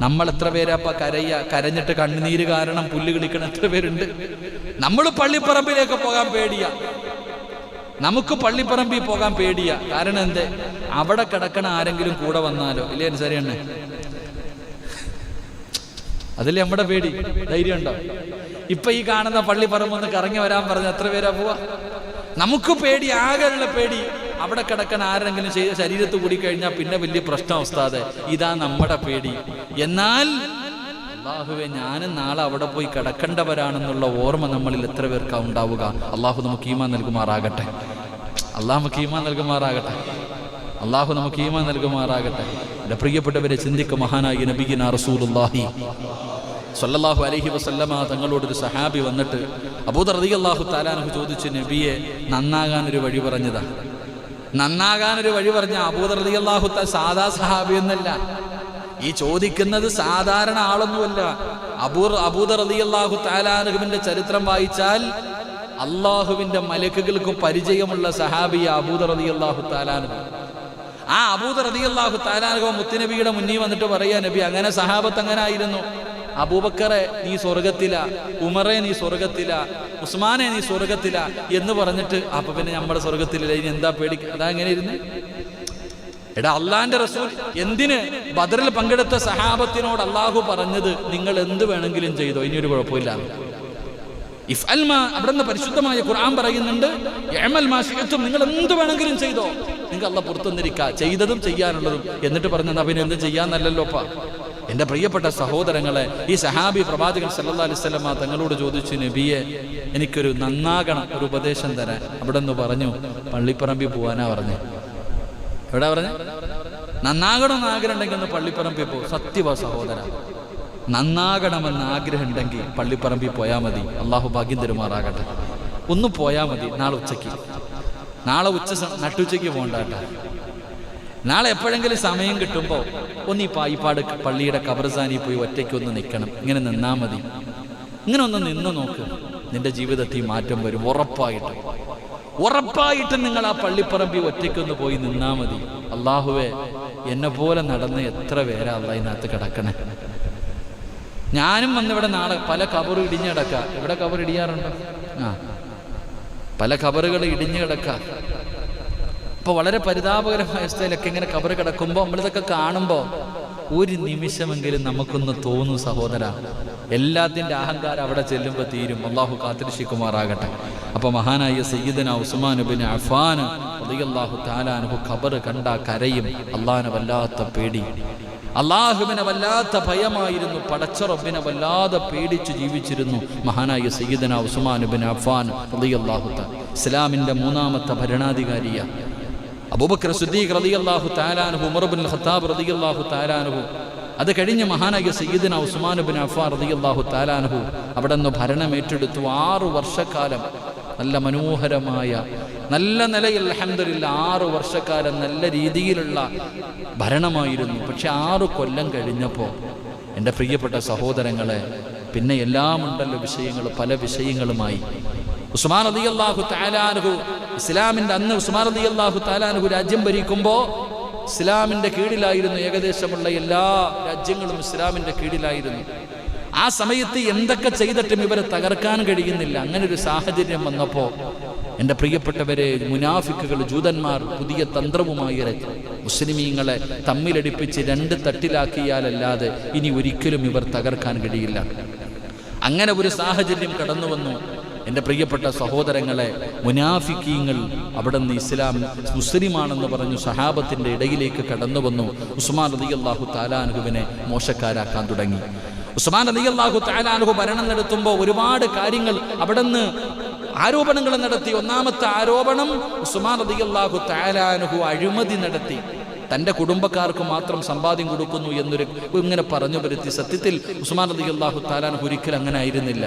നമ്മൾ എത്ര പേരപ്പ കരഞ്ഞിട്ട് കണ്ണുനീര് കാരണം പുല്ല് കളിക്കണ എത്ര പേരുണ്ട്. നമ്മൾ പള്ളിപ്പറമ്പിലേക്ക് പോകാൻ പേടിയാ, നമുക്ക് പള്ളിപ്പറമ്പിൽ പോകാൻ പേടിയാ. കാരണം എന്തേ? അവിടെ കിടക്കണ ആരെങ്കിലും കൂടെ വന്നാലോ ഇല്ലേ? ശരിയാണ്, അതില്ലേ നമ്മുടെ പേടി. ധൈര്യം ഉണ്ടോ? ഇപ്പൊ ഈ കാണുന്ന പള്ളിപ്പറമ്പൊന്ന് കറങ്ങി വരാൻ പറഞ്ഞ എത്ര പേരാ പോവാ? നമുക്ക് പേടി, ആകെയുള്ള പേടി അവിടെ കിടക്കണ ആരെങ്കിലും ശരീരത്ത് കൂടി കഴിഞ്ഞാൽ പിന്നെ വലിയ പ്രശ്നം ഉസ്താദേ. ഇതാ നമ്മുടെ പേടി. എന്നാൽ അല്ലാഹുവേ, ഞാനും നാളെ അവിടെ പോയി കിടക്കേണ്ടവരാണെന്നുള്ള ഓർമ്മ നമ്മളിൽ എത്ര പേർക്കാ ഉണ്ടാവുക? അള്ളാഹു നമുക്ക് ഈമാൻ നൽകുമാറാകട്ടെ. അള്ളാഹു നമുക്ക് ഈമാൻ നൽകുമാറാകട്ടെ. അള്ളാഹു നമുക്ക് ഈമാൻ നൽകുമാറാകട്ടെ. എൻ്റെ പ്രിയപ്പെട്ടവരെ, ചിന്തിക്കുക. മഹാനായ നബിയിനാ റസൂലുള്ളാഹി സ്വല്ലല്ലാഹു അലൈഹി വസല്ലമ തങ്ങളോടൊരു സഹാബി വന്നിട്ട് അബൂദർ റളിയല്ലാഹു തആല അൻഹു ചോദിച്ചു, നബിയെ, നന്നാകാനൊരു വഴി പറഞ്ഞതാ. നന്നാകാനൊരു വഴി പറഞ്ഞ അബൂദർ റളിയല്ലാഹു തആല സാധാ സഹാബി എന്നല്ല, ഈ ചോദിക്കുന്നത് സാധാരണ ആളൊന്നുമല്ല. അബൂദർ റളിയല്ലാഹു തആല അൻഹുവിന്റെ ചരിത്രം വായിച്ചാൽ അള്ളാഹുവിന്റെ മലക്കുകൾക്ക് പരിചയമുള്ള സഹാബി അബൂദർ റളിയല്ലാഹു തആല അൻഹു. ആ അബൂദർ റളിയല്ലാഹു തആല അൻഹു മുത്തുനബിയുടെ മുന്നിൽ വന്നിട്ട് പറയാ, നബി, അങ്ങനെ സഹാബത്ത് അങ്ങനെ ആയിരുന്നു. അബൂബക്കറെ നീ സ്വർഗത്തില, ഉമറെ നീ സ്വർഗത്തില, ഉസ്മാനെ നീ സ്വർഗത്തില എന്ന് പറഞ്ഞിട്ട് അപ്പൊ പിന്നെ നമ്മുടെ സ്വർഗത്തിലില്ല, ഇനി എന്താ പേടിക്കുക? അതാ എങ്ങനെ ഇരുന്ന്? എടാ, അള്ളാന്റെ റസൂൽ എന്തിന് ബദറിൽ പങ്കെടുത്ത സഹാബത്തിനോട് അള്ളാഹു പറഞ്ഞത് നിങ്ങൾ എന്ത് വേണമെങ്കിലും ചെയ്തോ, ഇനിയൊരു കുഴപ്പമില്ല. അവിടെ നിന്ന് പരിശുദ്ധമായ ഖുർആൻ പറയുന്നുണ്ട്, നിങ്ങൾ എന്ത് വേണമെങ്കിലും ചെയ്തോ, നിങ്ങൾ അള്ളാഹ് പുറത്തുനിന്നിരിക്കുക, ചെയ്തതും ചെയ്യാനുള്ളതും. എന്നിട്ട് പറഞ്ഞത് പിന്നെ എന്ത് ചെയ്യാന്നല്ലല്ലോപ്പാ. എൻ്റെ പ്രിയപ്പെട്ട സഹോദരങ്ങളെ, ഈ സഹാബി പ്രവാചകൻ സല്ലല്ലാഹു അലൈഹി വസല്ലം തങ്ങളോട് ചോദിച്ചു, നബിയെ, എനിക്കൊരു നന്നാകണം, ഒരു ഉപദേശം തരാൻ. അവിടെ നിന്ന് പറഞ്ഞു, പള്ളിപ്പറമ്പിൽ പോവാനാ പറഞ്ഞു. എവിടെ പറഞ്ഞു? നന്നാകണമെന്ന് ആഗ്രഹം ഉണ്ടെങ്കിൽ ഒന്ന് പള്ളിപ്പറമ്പിൽ പോകും. സത്യവാ സഹോദര, നന്നാകണമെന്ന് ആഗ്രഹം ഉണ്ടെങ്കിൽ പള്ളിപ്പറമ്പിൽ പോയാൽ മതി. അള്ളാഹു ഭാഗ്യം തരുമാറാകട്ടെ. ഒന്ന് പോയാൽ മതി. നാളെ ഉച്ചയ്ക്ക്, നാളെ നട്ടുച്ചയ്ക്ക് പോകണ്ടാട്ടെ. നാളെ എപ്പോഴെങ്കിലും സമയം കിട്ടുമ്പോൾ ഒന്ന് ഈ പായിപ്പാട് പള്ളിയുടെ ഖബർസ്ഥാനിൽ പോയി ഒറ്റയ്ക്കൊന്ന് നിൽക്കണം. ഇങ്ങനെ നിന്നാൽ മതി. ഇങ്ങനെ ഒന്ന് നിന്ന് നോക്ക്, നിന്റെ ജീവിതത്തിൽ മാറ്റം വരും. ഉറപ്പായിട്ടും നിങ്ങൾ ആ പള്ളിപ്പറമ്പിൽ ഒറ്റയ്ക്കൊന്ന് പോയി നിന്നാൽ മതി. അള്ളാഹുവേ, എന്നെ പോലെ നടന്ന് എത്ര പേരാ അള്ളാഹിനകത്ത് കിടക്കണേ. ഞാനും വന്നിവിടെ നാളെ പല ഖബറും ഇടിഞ്ഞു കിടക്കുക. ഇവിടെ ഖബർ ഇടിയാറുണ്ട്. പല ഖബറുകൾ ഇടിഞ്ഞു കിടക്കുക. ഇപ്പോൾ വളരെ പരിതാപകരമായ അവസ്ഥയിലൊക്കെ ഇങ്ങനെ ഖബർ കിടക്കുമ്പോൾ നമ്മളിതൊക്കെ കാണുമ്പോൾ ഒരു നിമിഷമെങ്കിലും നമുക്കൊന്ന് തോന്നും, സഹോദര, എല്ലാത്തിൻ്റെ അഹങ്കാരം അവിടെ ചെല്ലുമ്പോൾ തീരും. അള്ളാഹു കാത്തിരക്ഷിക്കുമാറാകട്ടെ. അപ്പോൾ മഹാനായ സയ്യിദന ഉസ്മാൻ ഇബ്നു അഫ്ഫാൻ റളിയല്ലാഹു തആല അൻഹു ഖബർ കണ്ടാ കരയും. അള്ളാഹിനെ വല്ലാത്ത പേടി, അള്ളാഹുവിനെ വല്ലാത്ത ഭയമായിരുന്നു. പടച്ച റബ്ബിനെ വല്ലാതെ പേടിച്ച് ജീവിച്ചിരുന്നു മഹാനായ സയ്യിദന ഉസ്മാൻ ഇബ്നു അഫ്ഫാൻ റളിയല്ലാഹു തആല. ഇസ്ലാമിൻ്റെ മൂന്നാമത്തെ ഭരണാധികാരിയാണ് അബൂബക്കർ സിദ്ദീഖ് റളിയല്ലാഹു തആല അൻഹു, ഉമർ ഇബ്നുൽ ഖത്താബ് റളിയല്ലാഹു തആല അൻഹു. അത് കഴിഞ്ഞ് മഹാനായ സയ്യിദന ഉസ്മാൻ ഇബ്നു അഫ്ഫാൻ റളിയല്ലാഹു തആല അൻഹു അവിടെ നിന്ന് ഭരണം ഏറ്റെടുത്തു. 6 വർഷക്കാലം നല്ല മനോഹരമായ നല്ല നിലയിൽ അൽഹംദുലില്ലാ 6 വർഷക്കാലം നല്ല രീതിയിലുള്ള ഭരണമായിരുന്നു. പക്ഷെ 6 കൊല്ലം കഴിഞ്ഞപ്പോൾ എൻ്റെ പ്രിയപ്പെട്ട സഹോദരങ്ങളെ, പിന്നെ എല്ലാം ഉണ്ടല്ലോ വിഷയങ്ങൾ, പല വിഷയങ്ങളുമായി. ഉസ്മാൻ റളിയല്ലാഹു തആല അൻഹു ഇസ്ലാമിൻ്റെ അന്ന് ഉസ്മാൻ റളിയല്ലാഹു തആല അൻഹു രാജ്യം ഭരിക്കുമ്പോൾ ഇസ്ലാമിൻ്റെ കീഴിലായിരുന്നു. ഏകദേശമുള്ള എല്ലാ രാജ്യങ്ങളും ഇസ്ലാമിൻ്റെ കീഴിലായിരുന്നു. ആ സമയത്ത് എന്തൊക്കെ ചെയ്തിട്ടും ഇവരെ തകർക്കാൻ കഴിയുന്നില്ല. അങ്ങനെ ഒരു സാഹചര്യം വന്നപ്പോൾ എൻ്റെ പ്രിയപ്പെട്ടവരെ, മുനാഫിക്കുകൾ, ജൂതന്മാർ പുതിയ തന്ത്രവുമായി ഇറക്കി. മുസ്ലിമീങ്ങളെ തമ്മിലടിപ്പിച്ച് 2 തട്ടിലാക്കിയാലല്ലാതെ ഇനി ഒരിക്കലും ഇവർ തകർക്കാൻ കഴിയില്ല. അങ്ങനെ ഒരു സാഹചര്യം കടന്നു വന്നു. എൻ്റെ പ്രിയപ്പെട്ട സഹോദരങ്ങളെ, മുനാഫിക്കീങ്ങൾ അവിടെ നിന്ന് ഇസ്ലാം മുസ്ലിമാണെന്ന് പറഞ്ഞു സഹാബത്തിൻ്റെ ഇടയിലേക്ക് കടന്നു വന്നു. ഉസ്മാൻ റളിയല്ലാഹു തആല അൻഹുവിനെ മോശക്കാരാക്കാൻ തുടങ്ങി. ഉസ്മാൻ റളിയല്ലാഹു തആല അൻഹു ഭരണം നടത്തുമ്പോൾ ഒരുപാട് കാര്യങ്ങൾ അവിടെ നിന്ന് ആരോപണങ്ങൾ നടത്തി. ഒന്നാമത്തെ ആരോപണം, ഉസ്മാൻ റളിയല്ലാഹു തആല അൻഹു അഴിമതി നടത്തി. തൻ്റെ കുടുംബക്കാർക്ക് മാത്രം സമ്പാദ്യം കൊടുക്കുന്നു എന്നൊരു ഇങ്ങനെ പറഞ്ഞു വരുത്തി. സത്യത്തിൽ ഉസ്മാൻ റളിയല്ലാഹു തആല അൻഹു ഒരിക്കലും അങ്ങനെ ആയിരുന്നില്ല.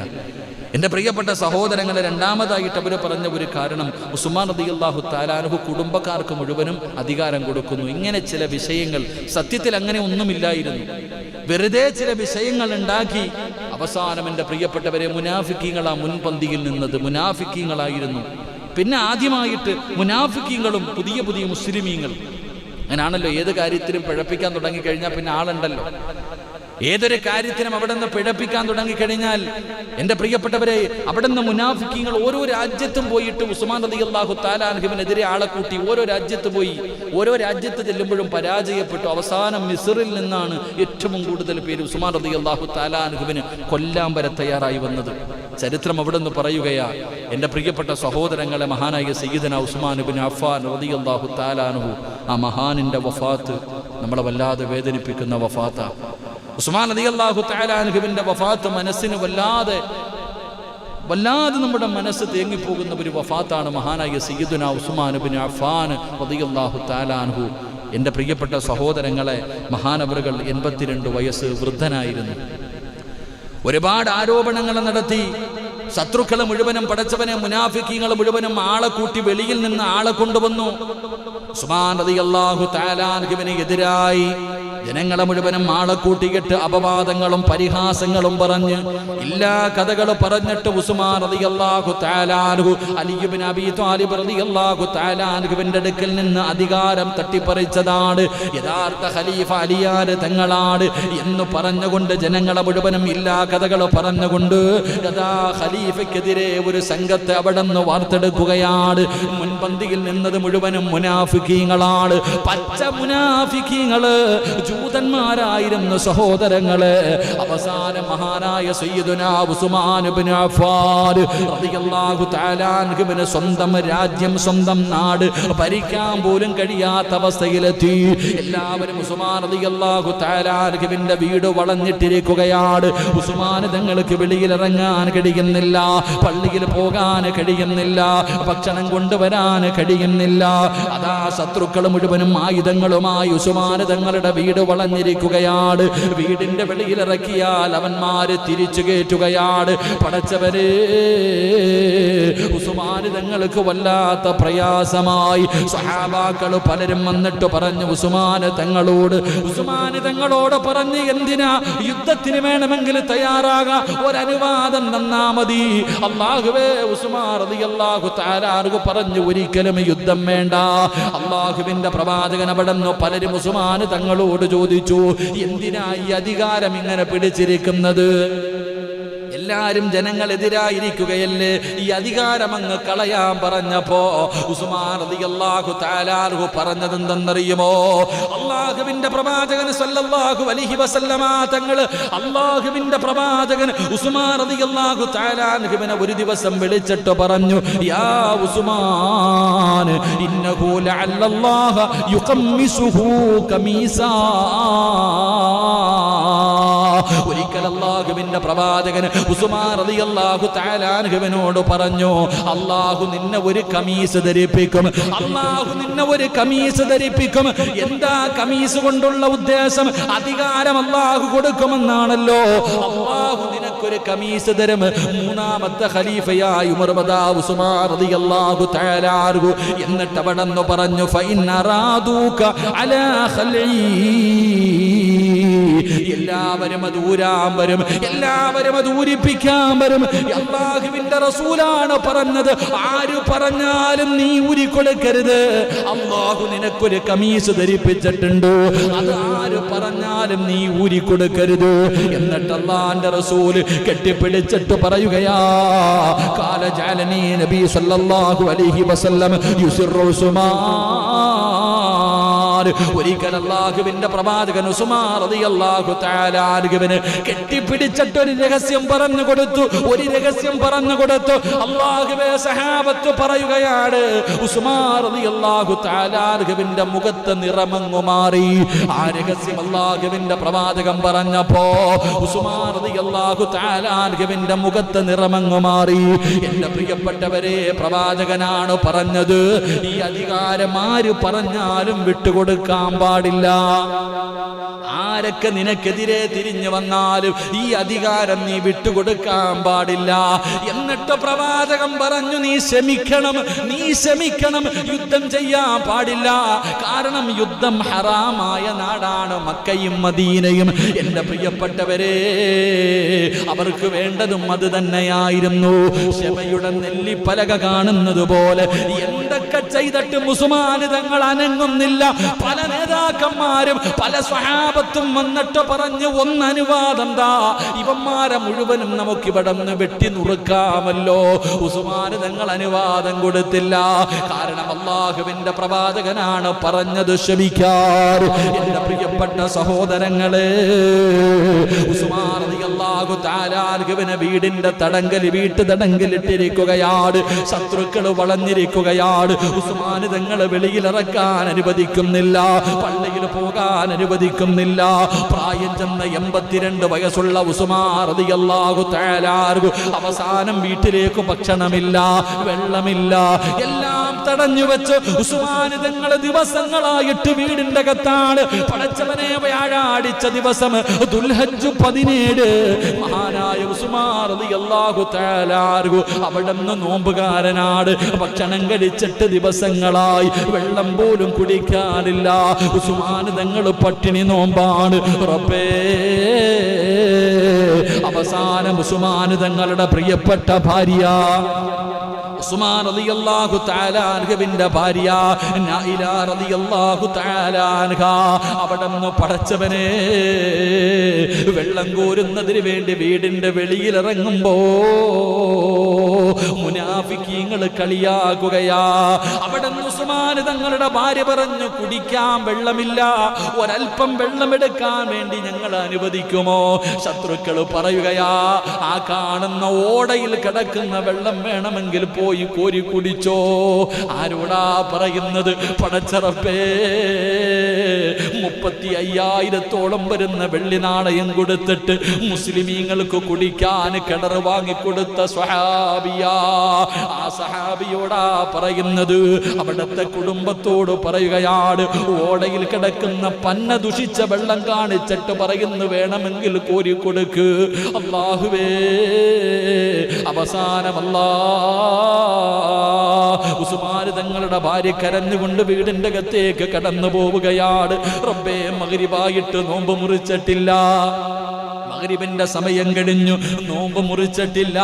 എൻ്റെ പ്രിയപ്പെട്ട സഹോദരങ്ങളെ, രണ്ടാമതായിട്ട് അവർ പറഞ്ഞ ഒരു കാരണം, ഉസ്മാൻ റളിയല്ലാഹു തആല അൻഹു കുടുംബക്കാർക്ക് മുഴുവനും അധികാരം കൊടുക്കുന്നു. ഇങ്ങനെ ചില വിഷയങ്ങൾ, സത്യത്തിൽ അങ്ങനെ ഒന്നുമില്ലായിരുന്നു. വെറുതെ ചില വിഷയങ്ങൾ ഉണ്ടാക്കി അവസാനം എൻ്റെ പ്രിയപ്പെട്ടവരെ മുനാഫിക്കീങ്ങളാ മുൻപന്തിയിൽ നിന്നത്. മുനാഫിക്കീങ്ങളായിരുന്നു. പിന്നെ ആദ്യമായിട്ട് മുനാഫിക്കീങ്ങളും പുതിയ പുതിയ മുസ്ലിമീങ്ങൾ. അങ്ങനാണല്ലോ, ഏത് കാര്യത്തിലും പിഴപ്പിക്കാൻ തുടങ്ങിക്കഴിഞ്ഞാൽ പിന്നെ ആളുണ്ടല്ലോ. ഏതൊരു കാര്യത്തിനും അവിടെ നിന്ന് പിഴപ്പിക്കാൻ തുടങ്ങിക്കഴിഞ്ഞാൽ എൻ്റെ പ്രിയപ്പെട്ടവരെ, അവിടെ നിന്ന് മുനാഫിക്കീങ്ങൾ ഓരോ രാജ്യത്തും പോയിട്ട് ഉസ്മാൻ റളിയല്ലാഹു തആല അൻഹുവിനെതിരെ ആളെ കൂട്ടി ഓരോ രാജ്യത്ത് പോയി. ഓരോ രാജ്യത്ത് ചെല്ലുമ്പോഴും പരാജയപ്പെട്ടു. അവസാനം മിസ്റിൽ നിന്നാണ് ഏറ്റവും കൂടുതൽ പേര് ഉസ്മാൻ റളിയല്ലാഹു തആല അൻഹുവിനെ കൊല്ലാൻ വരെ തയ്യാറായി വന്നത്. ചരിത്രം അവിടെ നിന്ന് പറയുകയാ. എൻ്റെ പ്രിയപ്പെട്ട സഹോദരങ്ങളെ, മഹാനായ സയ്യിദന ഉസ്മാൻ ഇബ്നു അഫ്ഫാൻ റളിയല്ലാഹു തആല അൻഹു, ആ മഹാനിൻ്റെ വഫാത്ത് നമ്മളെ വല്ലാതെ വേദനിപ്പിക്കുന്ന വഫാത്താണ്. ഉസ്മാൻ റളിയല്ലാഹു തആല അൻഹുവിൻ്റെ വഫാത്ത് മനസ്സിന് വല്ലാതെ നമ്മുടെ മനസ്സ് തേങ്ങിപ്പോകുന്ന ഒരു വഫാത്താണ് മഹാനായ സയ്യിദുന ഉസ്മാൻ ഇബ്നു അഫ്ഫാൻ റളിയല്ലാഹു തആല അൻഹു. എൻ്റെ പ്രിയപ്പെട്ട സഹോദരങ്ങളെ, മഹാനവറുകൾ 82 വയസ്സ് വൃദ്ധനായിരുന്നു. ഒരുപാട് ആരോപണങ്ങൾ നടത്തി. ശത്രുക്കളെ മുഴുവനും, പടച്ചവനെ മുനാഫിക്കീങ്ങൾ മുഴുവനും ആളെ കൂട്ടി വെളിയിൽ നിന്ന് ആളെ കൊണ്ടുവന്നു. ഉസ്മാൻ റളിയല്ലാഹു തആല അൻഹുവിന് എതിരായി ജനങ്ങളെ മുഴുവനും ആളെ കൂട്ടിയിട്ട് അപവാദങ്ങളും പരിഹാസങ്ങളും പറഞ്ഞ് എല്ലാ കഥകളും പറഞ്ഞിട്ട് ഉസ്മാൻ റളിയല്ലാഹു തആല അൻഹു അലി ഇബ്നു അബീ ത്വാലിബ് റളിയല്ലാഹു തആല അൻഹുവിന്റെ അടുക്കൽ നിന്ന് അധികാരം തട്ടിപ്പറിച്ചതാണ്, യഥാർത്ഥ ഖലീഫ അലിയാർ തങ്ങളാണ് എന്ന് പറഞ്ഞുകൊണ്ട് ജനങ്ങളെ മുഴുവനും എല്ലാ കഥകൾ പറഞ്ഞുകൊണ്ട് ഖലീഫയ്ക്കെതിരെ ഒരു സംഘത്തെ അവിടെ നിന്ന് വാർത്തെടുക്കുകയാണ്. മുൻപന്തിയിൽ നിന്നത് മുഴുവനും മുനാഫിക്കീങ്ങളാണ്, പച്ച മുനാഫിക്കീങ്ങള്, ജൂതന്മാരായിരുന്നു സഹോദരങ്ങളെ. അവസാനം മഹാനായ സയ്യിദുനാ ഉസ്മാൻ ഇബ്നു അഫ്ഫാൻ റളിയല്ലാഹു തആല അൻഹുവിന് സ്വന്തം രാജ്യം, സ്വന്തം നാട് ഭരിക്കാൻ പോലും കഴിയാത്ത അവസ്ഥയിലെത്തി. എല്ലാവരും ഉസ്മാൻ റളിയല്ലാഹു തആല അൻഹുവിന്റെ വീട് വളഞ്ഞിട്ടിരിക്കുകയാണ്. ഉസ്മാൻ തങ്ങൾക്ക് വെളിയിലിറങ്ങാൻ കഴിയുന്നില്ല, പള്ളിയിൽ പോകാൻ കഴിയുന്നില്ല, ഭക്ഷണം കൊണ്ടുവരാൻ കഴിയുന്നില്ല. അതാ ശത്രുക്കൾ മുഴുവനും ആയുധങ്ങളുമായി ഉസ്മാൻ തങ്ങളുടെ വീട് വളഞ്ഞിരിക്കുകയാണ്. വീടിന്റെ വെളിയിലിറക്കിയാൽ അവന്മാര് തിരിച്ചു കയറ്റുകയാണ്. പടച്ചവരെ, ഉസ്മാൻ തങ്ങൾക്ക് വല്ലാത്ത പ്രയാസമായി. സഹാബാക്കൾ പലരും വന്നിട്ട് പറഞ്ഞു ഉസ്മാൻ തങ്ങളോട് പറഞ്ഞ്, എന്തിനാ യുദ്ധത്തിന് വേണമെങ്കിൽ തയ്യാറാകാം, ഒരനുവാദം തന്നാ മതി. അല്ലാഹുവേ, ഉസ്മാൻ റളിയല്ലാഹു തആല അൻഹു പറഞ്ഞു, ഒരിക്കലും യുദ്ധം വേണ്ട. അല്ലാഹുവിന്റെ പ്രവാചകൻ അവിടെ നിന്ന് പലരും ഉസ്മാൻ തങ്ങളോട് ചോദിച്ചു, എന്തിനാ ഈ അധികാരം ഇങ്ങനെ പിടിച്ചിരിക്കുന്നത്? എല്ലാരും ജനങ്ങളെതിരായിരിക്കുകയല്ലേ, ഈ അധികാരം അങ്ങ് കളയാൻ പറഞ്ഞപ്പോ ഉസ്മാൻ റളിയല്ലാഹു തആല അൻഹു പറഞ്ഞത് എന്തെന്നറിയുമോ? അല്ലാഹുവിന്റെ പ്രവാചകൻ സല്ലല്ലാഹു അലൈഹി വസല്ലമ തങ്ങൾ, അല്ലാഹുവിന്റെ പ്രവാചകൻ ഉസ്മാൻ റളിയല്ലാഹു തആല അൻഹുവിനെ ഒരു ദിവസം വിളിച്ചിട്ട് പറഞ്ഞു, യാ ഉസ്മാൻ, ഇന്നഹു ലഅല്ലല്ലാഹ യുഖമ്മിസുഹു കമീസാ. ഒരിക്കൽ അല്ലാഹുവിന്റെ പ്രവാചകൻ ഉസ്മാൻ റളിയല്ലാഹു തആല അൻഹുവിനോട് പറഞ്ഞു, അല്ലാഹു നിന്നെ ഒരു കമീസ് ധരിപ്പിക്കും, അല്ലാഹു നിന്നെ ഒരു കമീസ് ധരിപ്പിക്കും. എന്താ കമീസ് കൊണ്ടുള്ള ഉദ്ദേശം? അധികാരം അല്ലാഹു കൊടുക്കുമെന്നാണല്ലോ. അല്ലാഹു നിനക്കൊരു കമീസ് തരും. മൂന്നാമത്തെ ഖലീഫയായ ഉമർ ഉസ്മാൻ റളിയല്ലാഹു തആല അൻഹു എന്നിട്ട് അവിടെ നിന്ന് പറഞ്ഞു, ഫഇൻ അറാദൂക അലാ ഖൽഈ. എല്ലാവരും അത് ഊരാൻ വരും, എല്ലാവരും അത് ഊരിപ്പിക്കാൻ വരും. അല്ലാഹുവിന്റെ റസൂലാണ് പറഞ്ഞത്, ആര് പറഞ്ഞാലും നീ ഊരിക്കൊടുക്കരുത്. അല്ലാഹു നിനക്കൊരു കമീസ് ധരിപ്പിച്ചിട്ടുണ്ട്, അത് ആര് പറഞ്ഞാലും നീ ഊരിക്കൊടുക്കരുത്. എന്നിട്ട് അല്ലാഹുവിന്റെ റസൂല് കെട്ടിപ്പിടിച്ചിട്ട് പറയുകയാ, ഖാല ജഅലനി നബി സല്ലല്ലാഹു അലൈഹി വസല്ലം യുസിറു ഉസ്മാൻ. ഒരിക്കൽ അല്ലാഹുവിന്റെ പ്രവാചകൻ ഉസ്മാൻ റളിയല്ലാഹു തആല അൻഹുവിനെ കെട്ടിപ്പിടിച്ചിട്ട് ഒരു രഹസ്യം പറഞ്ഞു കൊടുത്തു. അല്ലാഹുവേ, സഹാബത്ത് പറയുകയാണ്, ഉസ്മാൻ റളിയല്ലാഹു തആല അൻഹുവിന്റെ മുഖത്ത് നിറമങ്ങു മാറി. ആ രഹസ്യം അല്ലാഹുവിന്റെ പ്രവാചകൻ പറഞ്ഞപ്പോ ഉസ്മാൻ റളിയല്ലാഹു തആല അൻഹുവിന്റെ മുഖത്ത് നിറമങ്ങു മാറി. എന്റെ പ്രിയപ്പെട്ടവരെ, പ്രവാചകനാണ് പറഞ്ഞത്, ഈ അധികാരം ആര് പറഞ്ഞാലും വിട്ടുകൊടുക്കാൻ പാടില്ല. ആരൊക്കെ നിനക്കെതിരെ തിരിഞ്ഞു വന്നാലും ഈ അധികാരം നീ വിട്ടുകൊടുക്കാൻ പാടില്ല. എന്നിട്ട് പ്രവാചകൻ പറഞ്ഞു, നീ ക്ഷമിക്കണം, യുദ്ധം ചെയ്യാൻ പാടില്ല. കാരണം യുദ്ധം ഹറാമായ നാടാണ് മക്കയും മദീനയും. എന്റെ പ്രിയപ്പെട്ടവരെ, അവർക്ക് വേണ്ടതും അത് തന്നെയായിരുന്നു. ക്ഷമയുടെ നെല്ലിപ്പലക കാണുന്നത് പോലെ എന്തൊക്കെ എന്തൊക്കെ ചെയ്തിട്ടും ഉസ്മാൻ തങ്ങൾ അനങ്ങുന്നില്ല. പല നേതാക്കന്മാരും പല സ്വഹാബത്തും വന്നിട്ട് പറഞ്ഞു, ഒന്ന് അനുവാദം താ, ഇവന്മാരെ മുഴുവനും നമുക്ക് ഇവിടെ നിന്ന് വെട്ടി നുറുക്കാമല്ലോ. ഉസ്മാൻ തങ്ങൾ അനുവാദം കൊടുത്തില്ല. കാരണം അല്ലാഹുവിന്റെ പ്രവാചകനാണ് പറഞ്ഞത്, ക്ഷമിക്കാറ്. എന്റെ പ്രിയപ്പെട്ട സഹോദരങ്ങളെ, ഉസ്മാൻ റളിയല്ലാഹു തആല അൻഹുവിനെ വീടിന്റെ വീട്ടു തടങ്കലിട്ടിരിക്കുകയാണ്. ശത്രുക്കൾ വളഞ്ഞിരിക്കുകയാണ്. ഉസ്മാൻ തങ്ങളെ വെളിയിലിറക്കാൻ അനുവദിക്കുന്നില്ല, പള്ളിയിൽ പോകാൻ അനുവദിക്കുന്നില്ല. പ്രായം ചെന്ന 82 വയസ്സുള്ള ഉസ്മാൻ റളിയല്ലാഹു തആല അവസാനം വീട്ടിലേക്ക് ഭക്ഷണമില്ല, വെള്ളമില്ല, എല്ലാം തടഞ്ഞു വെച്ച് ഉസ്മാൻ തങ്ങൾ ദിവസങ്ങളായിട്ട് വീടിന്റെ അകത്താണ്. പടച്ചവനെ, വ്യാഴാഴ്ച ദിവസം ദുൽഹജ്ജ് 17 മഹാനായ ഉസ്മാൻ റളിയല്ലാഹു തആല അവിടുന്ന് നോമ്പുകാരനാണ്. ഭക്ഷണം കഴിച്ചിട്ട് ദിവസങ്ങളായി, വെള്ളം പോലും കുടിക്കാനില്ല. ഉസ്മാൻ തങ്ങൾ പട്ടിണി നോമ്പാണ്. റബ്ബേ, അവസാനം ഉസ്മാൻ തങ്ങളുടെ പ്രിയപ്പെട്ട ഭാര്യ ഉസ്മാൻ റളിയല്ലാഹു തആല അൻഹുവിന്റെ ഭാര്യ നായില റളിയല്ലാഹു തആല അൻഹ അവിടുന്ന് പടച്ചവനെ വെള്ളം കോരുന്നതിന് വേണ്ടി വീടിന്റെ വെളിയിൽ ഇറങ്ങുമ്പോ മുനാഫിക്കീങ്ങൾ കളിയാകുകയാ. അവിടുന്ന് ഉസ്മാൻ തങ്ങളുടെ ഭാര്യ പറഞ്ഞു, കുടിക്കാൻ വെള്ളമില്ല, ഒരൽപ്പം വെള്ളമെടുക്കാൻ വേണ്ടി ഞങ്ങൾ അനുവദിക്കുമോ? ശത്രുക്കൾ പറയുകയാ, ആ കാണുന്ന ഓടയിൽ കിടക്കുന്ന വെള്ളം വേണമെങ്കിൽ പോയി കോരി കുടിച്ചോ. ആരോടാ പറയുന്നത്? പടച്ചറപ്പേ, 35,000 വരുന്ന വെള്ളി നാണയം കൊടുത്തിട്ട് മുസ്ലിമീങ്ങൾക്ക് കുടിക്കാൻ കിണർ വാങ്ങിക്കൊടുത്ത സ്വഹാബിയാ. ആ സഹാബിയോടാ പറയുന്നത്. അവിടുത്തെ കുടുംബത്തോട് പറയുകയാണ്, ഓടയിൽ കിടക്കുന്ന പന്ന ദുഷിച്ച വെള്ളം കാണിച്ചിട്ട് പറയുന്നു, വേണമെങ്കിൽ കോരി കൊടുക്ക്. അല്ലാഹുവേ, അവസാനമല്ലാ ഉസ്മാൻ തങ്ങളുടെ ഭാര്യ കരഞ്ഞുകൊണ്ട് വീടിന്റെ അകത്തേക്ക് കടന്നു പോവുകയാണ്. റബ്ബേ, മഗ്രിബായിട്ട് നോമ്പ് മുറിച്ചിട്ടില്ല. മഗ്രിബിന്റെ സമയം കഴിഞ്ഞു, നോമ്പ് മുറിച്ചിട്ടില്ല.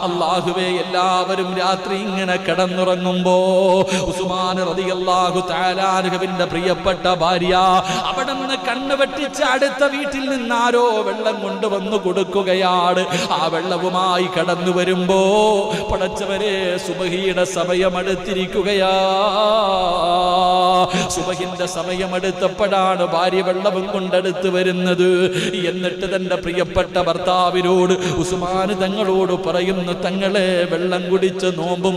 അല്ലാഹുവേ, എല്ലാവരും രാത്രി ഇങ്ങനെ കിടന്നുറങ്ങുമ്പോ ഉസ്മാൻ റളിയല്ലാഹു തആല അൻഹുവിന്റെ പ്രിയപ്പെട്ട ഭാര്യ അവിടുന്ന് കണ്ണ് വെട്ടിച്ച് അടുത്ത വീട്ടിൽ നിന്ന് ആരോ വെള്ളം കൊണ്ടുവന്നു കൊടുക്കുകയാണ്. ആ വെള്ളവുമായി കടന്നു വരുമ്പോ പടച്ചവരെ, സുബഹിയുടെ സമയമടുത്തിരിക്കുകയാ. സുബഹിന്റെ സമയമെടുത്തപ്പോഴാണ് ഭാര്യ വെള്ളവും കൊണ്ടെടുത്ത് വരുന്നത്. എന്നിട്ട് തന്റെ പ്രിയപ്പെട്ട ഭർത്താവിനോട് ഉസ്മാൻ തങ്ങളോട് പറയുന്നു, തങ്ങളെ വെള്ളം കുടിച്ച് നോമ്പ്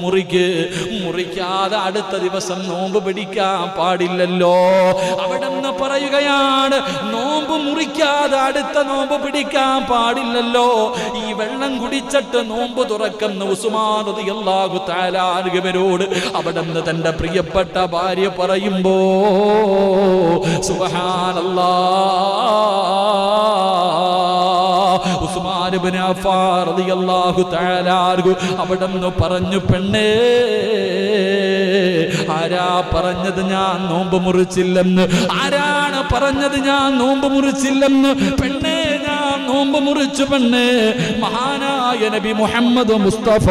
മുറിക്കാതെ അടുത്ത ദിവസം നോമ്പ് പിടിക്കാൻ പാടില്ലല്ലോ. അവിടെന്ന് പറയുകയാണ്, നോമ്പ് മുറിക്കാതെ അടുത്ത നോമ്പ് പിടിക്കാൻ പാടില്ലല്ലോ. ഈ വെള്ളം കുടിച്ചിട്ട് നോമ്പ് തുറക്കുന്ന ഉസ്മാൻ റളിയല്ലാഹു തആല അൻഹുവിനോട് അവിടെന്ന് തന്റെ പ്രിയപ്പെട്ട ഭാര്യ പറയുമ്പോ, സുബ്ഹാനല്ലാഹ്, ഉസ്മാൻ ഇബ്നു അഫ്ഫാൻ റളിയല്ലാഹു തആല അൻഹു അവിടെന്ന് പറഞ്ഞു, പെണ്ണേ, ആരാ പറഞ്ഞത് ഞാൻ നോമ്പ് മുറിച്ചില്ലെന്ന്? ആരാണ് പറഞ്ഞത് ഞാൻ നോമ്പ് മുറിച്ചില്ലെന്ന്? പെണ്ണേ, ഞാൻ നോമ്പ് മുറിച്ചു. പെണ്ണേ, മഹാനായ നബി മുഹമ്മദ് മുസ്തഫ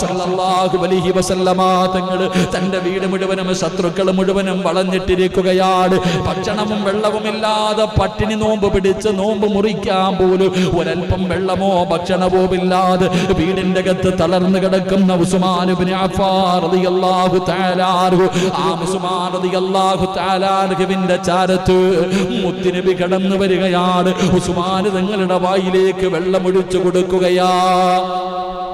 സല്ലല്ലാഹു അലൈഹി വസല്ലമ തങ്ങൾ തന്റെ വീട് മുഴുവനും ശത്രുക്കൾ മുഴുവനും വളഞ്ഞിട്ടിരിക്കുകയാണ്. ഭക്ഷണവും വെള്ളവുമില്ലാതെ പട്ടിണി നോമ്പ് പിടിച്ച് നോമ്പ് മുറിക്കാൻ പോലും ഒരൽപ്പം വെള്ളമോ ഭക്ഷണമോ ഇല്ലാതെ വീടിന്റെ അകത്ത് തളർന്നു കിടക്കുന്ന ഉസ്മാൻ ഇബ്നു അഫ്ഫാൻ റളിയല്ലാഹു തആല അൻഹു, ആ ഉസ്മാൻ റളിയല്ലാഹു തആല അൻഹുവിന്റെ ചാരത്ത് മുത്തുനബി കടന്നു വരികയാണ്. ഉസ്മാൻ തങ്ങളുടെ വായിലേക്ക് വെള്ളമൊഴിച്ചു കൊടുക്കുകയാ.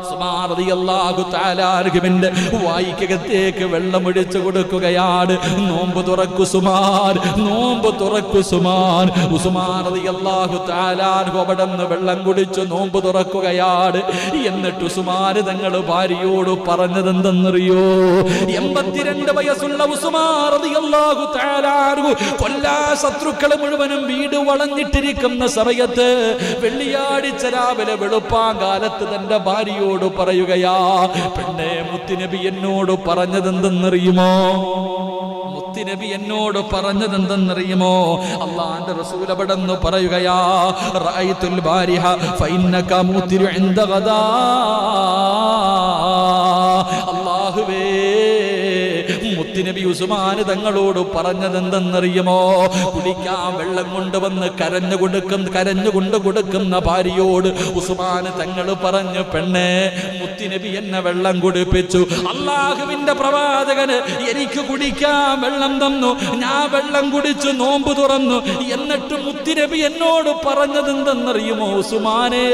ഉസ്മാൻ റളിയല്ലാഹു തആല അൻഹുവിന്റെ വായിക്കകത്തേക്ക് വെള്ളമൊഴിച്ചു കൊടുക്കുകയാണ്. നോമ്പ് തുറക്കു സുമാൻ, നോമ്പ് തുറക്കു സുമാൻ. ഉസ്മാൻ റളിയല്ലാഹു തആല അൻഹു അവിടുന്ന് വെള്ളം കുടിച്ചു നോമ്പ് തുറക്കുകയാണ്. എന്നിട്ട് ഉസ്മാൻ തങ്ങൾ ഭാര്യയോട് പറഞ്ഞതെന്തെന്നറിയോ? 82 വയസ്സുള്ള ഉസ്മാൻ റളിയല്ലാഹു തആല അൻഹു കൊല്ലാ ശത്രുക്കൾ മുഴുവനും വീട് വളഞ്ഞിട്ടിരിക്കുന്ന സമയത്ത് വെള്ളിയാഴ്ച രാവിലെ വെളുപ്പാങ്കാലത്ത് തന്റെ ഭാര്യയോട് പറയുകയാ, പെണ്ണെ, മുത്തുനബി എന്നോട് പറഞ്ഞതെന്തെന്നറിയുമോ? മുത്തുനബി എന്നോട് പറഞ്ഞതെന്തെന്നറിയുമോ? അല്ലാഹുവിന്റെ റസൂൽ അവിടെന്ന് പറയുകയാ, റഅയ്തുൽ ബാരിഹ ഫഇന്നക മുതിരു ഇൻദ ഗദാ. അല്ലാഹുവേ, മുത്തുനബി ഉസ്മാൻ തങ്ങളോട് പറഞ്ഞതെന്തെന്നറിയുമോ? കുടിക്കാൻ വെള്ളം കൊണ്ടുവന്ന് കരഞ്ഞുകൊണ്ട് കൊടുക്കുന്ന ഭാര്യയോട് ഉസ്മാൻ തങ്ങൾ പറഞ്ഞു, പെണ്ണേ, മുത്തുനബി എന്നെ വെള്ളം കുടിപ്പിച്ചു, അല്ലാഹുവിന്റെ പ്രവാചകന് എനിക്ക് കുടിക്കാൻ വെള്ളം തന്നു, ഞാൻ വെള്ളം കുടിച്ചു നോമ്പ് തുറന്നു. എന്നിട്ട് മുത്തുനബി എന്നോട് പറഞ്ഞതെന്തെന്നറിയുമോ? ഉസ്മാനേ,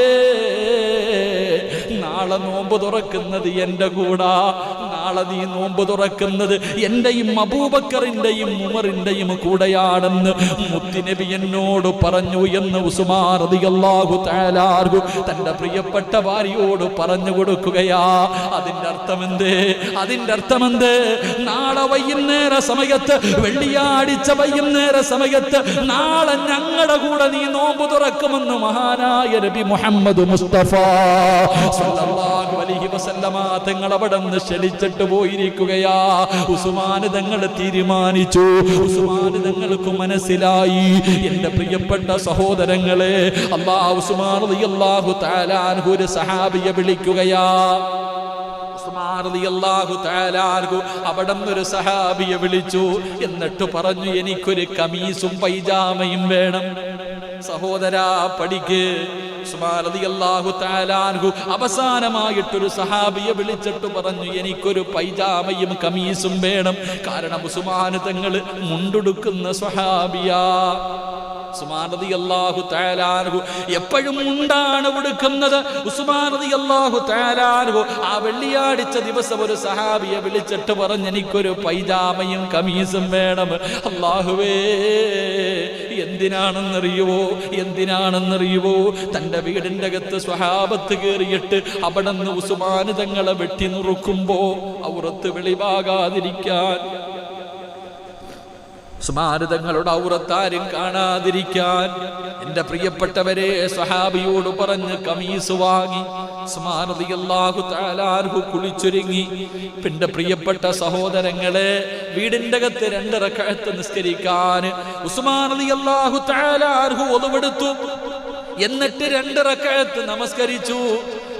നാളെ നോമ്പ് തുറക്കുന്നത് എന്റെ കൂടാ, നാളെ നീ നോമ്പ് തുറക്കുന്നത് എന്റെയും അബൂബക്കറിന്റെയും ഉമറിന്റെയും കൂടെയാണെന്ന് മുത്തുനബി എന്നോട് പറഞ്ഞു എന്ന് ഉസ്മാൻ റളിയല്ലാഹു തആല അൻഹു തന്റെ പ്രിയപ്പെട്ട ഭാര്യയോട് പറഞ്ഞു കൊടുക്കുകയാ. അതിന്റെ അർത്ഥമെന്ത്? നാളെ വൈകുന്നേര സമയത്ത്, വെള്ളിയാഴ്ച വൈകുന്നേര സമയത്ത്, നാളെ ഞങ്ങളുടെ കൂടെ നീ നോമ്പ് തുറക്കുമെന്ന് മഹാനായ നബി മുഹമ്മദ് മുസ്തഫ സല്ലല്ലാഹു അലൈഹി വസല്ലമ തങ്ങൾ അവിടെ നിന്ന് ക്ഷണിച്ചിട്ട് പോയിരിക്കുകയാ. ഉസ്മാൻ തങ്ങൾ തീരുമാനിച്ചു, ഉസ്മാൻ തങ്ങൾക്ക് മനസ്സിലായി, എന്റെ പ്രിയപ്പെട്ട സഹോദരങ്ങളെ, ഉസ്മാൻ റളിയല്ലാഹു തആല അൻഹു ഒരു സഹാബിയെ വിളിക്കുകയാ. ഉസ്മാൻ റളിയല്ലാഹു തആല അൻഹു അവിടെ ഒരു സഹാബിയെ വിളിച്ചു. എന്നിട്ട് പറഞ്ഞു, എനിക്കൊരു കമീസും പൈജാമയും വേണം. സഹോദരാ, പഠിക്ക്. ഉസ്മാൻ റളിയല്ലാഹു തആല അൻഹു അവസാനമായിട്ടൊരു സഹാബിയെ വിളിച്ചിട്ട് പറഞ്ഞു, എനിക്കൊരു പൈജാമയും കമീസും വേണം. കാരണം ഉസ്മാൻ തങ്ങൾ മുണ്ടുടുക്കുന്ന സ്വഹാബിയാ. ഉസ്മാൻ റളിയല്ലാഹു തആല അൻഹു എപ്പോഴും മുണ്ടാണ് ഉടുക്കുന്നത്. ഉസ്മാൻ റളിയല്ലാഹു തആല അൻഹു ആ വെള്ളിയാഴ്ച ദിവസം ഒരു സഹാബിയെ വിളിച്ചിട്ട് പറഞ്ഞു, എനിക്കൊരു പൈജാമയും കമീസും വേണം. അല്ലാഹുവേ, എന്തിനാണെന്നറിയുവോ? തന്റെ വീടിന്റെ അകത്ത് സ്വഹാബത്ത് കയറിയിട്ട് അവിടെ നിന്ന് ഉസ്മാൻ തങ്ങളെ വെട്ടി നുറുക്കുമ്പോ ഔറത്ത് വെളിവാകാതിരിക്കാൻ, ഉസ്മാൻ തങ്ങളുടെ ഔറത്താരും കാണാതിരിക്കാൻ, എന്റെ പ്രിയപ്പെട്ടവരെ, സ്വഹാബിയോട് പറഞ്ഞ് കമീസ് വാങ്ങി. ഉസ്മാൻ റളിയല്ലാഹു തആല അൻഹു കുളിച്ചൊരുങ്ങി. എന്റെ പ്രിയപ്പെട്ട സഹോദരങ്ങളെ, വീടിന്റെ അകത്ത് 2 റക്അത്ത് നിസ്കരിക്കാൻ ഉസ്മാൻ റളിയല്ലാഹു തആല അൻഹു ഒളുവെടുത്തു. എന്നിട്ട് 2 റക്അത്ത് നമസ്കരിച്ചു.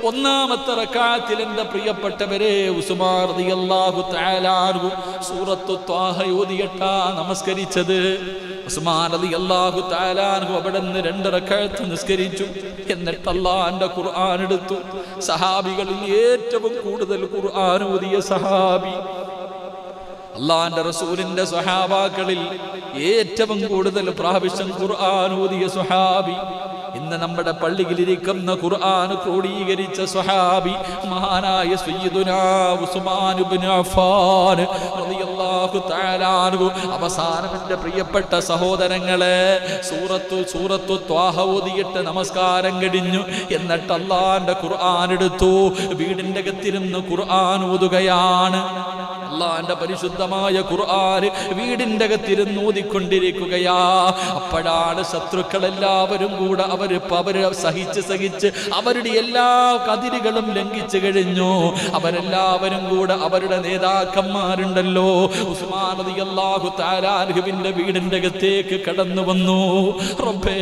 ഒന്നാമത്തെ റക്അത്തിൽ എന്റെ പ്രിയപ്പെട്ടവരെ, ഉസ്മാൻ റളിയല്ലാഹു തആല അൻഹു സൂറത്തു ത്വാഹ ഓതിയിട്ടാ നമസ്കരിച്ചത്. ഉസ്മാൻ റളിയല്ലാഹു തആല അൻഹു അവിടെ നിന്ന് 2 റക്അത്ത് നിസ്കരിച്ചു. എന്നിട്ട് അല്ലാഹുവിന്റെ ഖുർആൻ എടുത്തു. സഹാബികളിൽ ഏറ്റവും കൂടുതൽ ഖുർആൻ ഓതിയ സഹാബി, അല്ലാഹുവിന്റെ റസൂലിന്റെ സ്വഹാബാക്കളിൽ ഏറ്റവും കൂടുതൽ പ്രാവശ്യം ഖുർആൻ ഓതിയ സ്വഹാബി, ഇന്ന് നമ്മുടെ പള്ളിയിലിരിക്കുന്ന ഖുർആൻ ക്രോഡീകരിച്ച സ്വഹാബി മഹാനായ സയ്യിദുനാ ഉസ്മാൻ ഇബ്നു അഫ്ഫാൻ റളിയല്ലാഹു തആല അൻഹു. അവസാനം എന്റെ പ്രിയപ്പെട്ട സഹോദരങ്ങളെ, സൂറത്തു ത്വാഹ ഓതിയിട്ട് നമസ്കാരം കഴിഞ്ഞു. എന്നിട്ട് അല്ലാഹുവിന്റെ ഖുർആൻ എടുത്തു. വീടിന്റെ അകത്തിരുന്ന് ഖുർആൻ ഓതുകയാണ്. അല്ലാഹുവിന്റെ പരിശുദ്ധമായ ഖുർആൻ വീടിന്റെ അകത്തിരുന്ന് ഓതിക്കൊണ്ടിരിക്കുകയാ. അപ്പോഴാണ് ശത്രുക്കളെല്ലാവരും കൂടെ അവര് സഹിച്ച് അവരുടെ എല്ലാ കതിരുകളും ലംഘിച്ചു കഴിഞ്ഞു. അവരെല്ലാവരും കൂടെ അവരുടെ നേതാക്കന്മാരുണ്ടല്ലോ, ഉസ്മാൻ റളിയല്ലാഹു തആല അൻഹുവിന്റെ വീടിന്റെ അകത്തേക്ക് കടന്നു വന്നു. റബ്ബേ,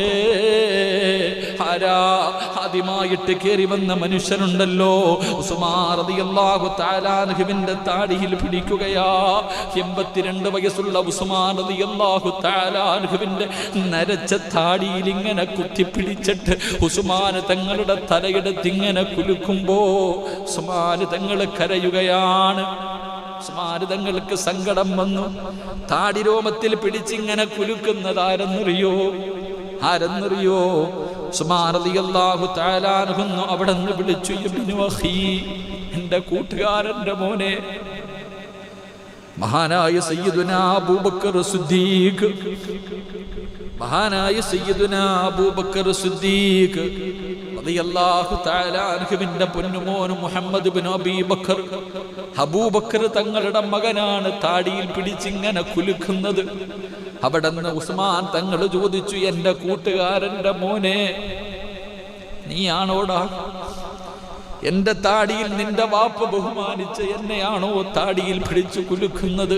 ആദ്യമായിട്ട് കയറി വന്ന മനുഷ്യനുണ്ടല്ലോ, ഉസ്മാൻ റളിയല്ലാഹു തആല അൻഹുവിന്റെ താടിയിൽ പിടിക്കുകയാ. 82 വയസ്സുള്ള ഉസ്മാൻ റളിയല്ലാഹു തആല അൻഹുവിന്റെ നരച്ച താടിയിൽ ഇങ്ങനെ കുത്തിപ്പിടിച്ചിട്ട് ഉസ്മാൻ തങ്ങളുടെ തലയെടുത്ത് ഇങ്ങനെ കുലുക്കുമ്പോ ഉസ്മാൻ തങ്ങൾ കരയുകയാണ്. ഉസ്മാൻ തങ്ങൾക്ക് സങ്കടം വന്നു. താടിരോമത്തിൽ പിടിച്ചിങ്ങനെ കുലുക്കുന്നത് ആരെന്നറിയോ? ഉസ്മാൻ റളിയല്ലാഹു തആല അൻഹു അവിടെ നിന്ന് വിളിച്ചു, ഇബ്നു അഖീ, എന്റെ കൂട്ടുകാരന്റെ മോനെ. മഹാനായ സയ്യിദുനാ അബൂബക്കർ സിദ്ദീഖ്, റളിയല്ലാഹു തആല അൻഹുവിന്റെ പൊന്നുമോൻ മുഹമ്മദ് ഇബ്നു അബീ ബക്കർ, അബൂബക്കർ തങ്ങളുടെ മകനാണ് താടിയിൽ പിടിച്ചിങ്ങനെ കുലുക്കുന്നത്. അവിടെ നിന്ന് ഉസ്മാൻ തങ്ങൾ ചോദിച്ചു, എന്റെ കൂട്ടുകാരന്റെ മോനെ, നീയാണോടാ എന്റെ താടിയിൽ നിന്റെ വാപ്പ ബഹുമാനിച്ച് എന്നെയാണോ താടിയിൽ പിടിച്ചു കുലുക്കുന്നത്?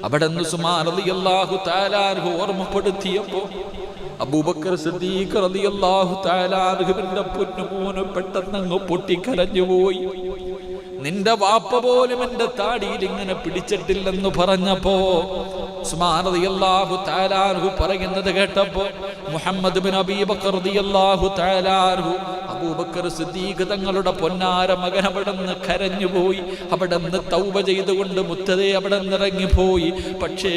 അവിടെ നിന്ന് ഉസ്മാൻ റളിയല്ലാഹു തആല അൻഹു ഓർമ്മപ്പെടുത്തിയപ്പോ അബൂബക്കർ സിദ്ദീഖ് റളിയല്ലാഹു തആല അൻഹുവിന്റെ പൊന്നുമോന് പെട്ടെന്ന് അങ്ങ് പൊട്ടിക്കരഞ്ഞുപോയി. നിന്റെ വാപ്പ പോലും എന്റെ താടിയിൽ ഇങ്ങനെ പിടിച്ചിട്ടില്ലെന്ന് പറഞ്ഞപ്പോ ഉസ്മാൻ റളിയല്ലാഹു തആല അൻഹു പറയുന്നത് കേട്ടപ്പോ മുഹമ്മദ് ബിൻ അബീ ബക്കർ റളിയല്ലാഹു തആല അൻഹു അബൂബക്കർ സിദ്ദീഖ് തങ്ങളുടെ പൊന്നാര മകൻ അവിടുന്ന് കരഞ്ഞുപോയി. അവിടുന്ന് തൗബ ചെയ്തുകൊണ്ട് മുത്തതേ അവിടുന്ന് ഇറങ്ങിപ്പോയി. പക്ഷേ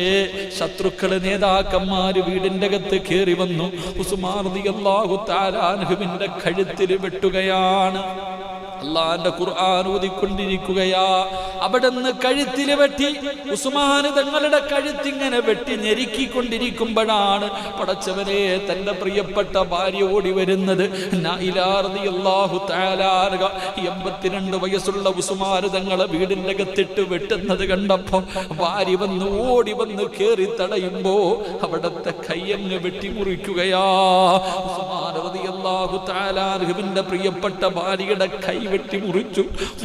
ശത്രുക്കള് നേതാക്കന്മാര് വീടിന്റെ അകത്ത് കയറി വന്നു. ഉസ്മാൻ റളിയല്ലാഹു തആല അൻഹുവിന്റെ കഴുത്തിൽ വെട്ടുകയാണ്. അള്ളാന്റെ ഖുർആൻ ഓതിക്കൊണ്ടിരിക്കുകയാ. അവിടുന്ന് കഴുത്തില് വെട്ടി. ഉസ്മാൻ തങ്ങളുടെ കഴുത്തിങ്ങനെ വെട്ടി ഞെരുക്കിക്കൊണ്ടിരിക്കുമ്പോഴാണ് പടച്ചവനെ തന്റെ പ്രിയപ്പെട്ട ഭാര്യ ഓടി വരുന്നത്. 82 വയസ്സുള്ള ഉസ്മാൻ തങ്ങളെ വീടിന്റെ അകത്തിട്ട് വെട്ടുന്നത് കണ്ടപ്പോ ഭാര്യ വന്ന് ഓടി വന്ന് കേറി തടയുമ്പോ അവിടത്തെ കയ്യങ്ങ് വെട്ടിമുറിക്കുകയാ. ഉസ്മാൻ റളിയല്ലാഹു തആല അൻഹുവിന്റെ പ്രിയപ്പെട്ട ഭാര്യയുടെ കൈ വെട്ടി മുറിച്ചു.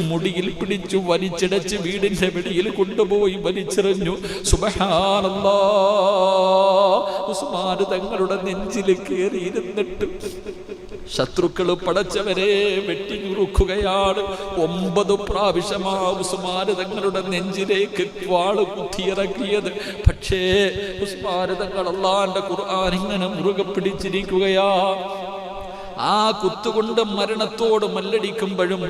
മുടിയിൽ പിടിച്ചു വലിച്ചിടച്ച് വീടിന്റെ വെളിയിൽ കൊണ്ടുപോയി വലിച്ചെറിഞ്ഞു. സുബ്ഹാനല്ലാഹ്. ഉസ്മാൻ തങ്ങളുടെ നെഞ്ചിൽ കയറിയിരുന്നിട്ട് ശത്രുക്കള് പടച്ചവരെ വെട്ടിഞ്ഞുറുക്കുകയാണ്. 9 പ്രാവശ്യമാ ഉസ്മാൻ തങ്ങളുടെ നെഞ്ചിലേക്ക് വാള് കുത്തിയിറക്കിയത്. പക്ഷേ ഉസ്മാൻ തങ്ങൾ അല്ലാഹുവിന്റെ ഖുർആൻ ഇങ്ങനെ മുറുകെ പിടിച്ചിരിക്കുകയാ. ആ കുത്തുകൊണ്ട് മരണത്തോട് മല്ലടിക്കുമ്പോഴും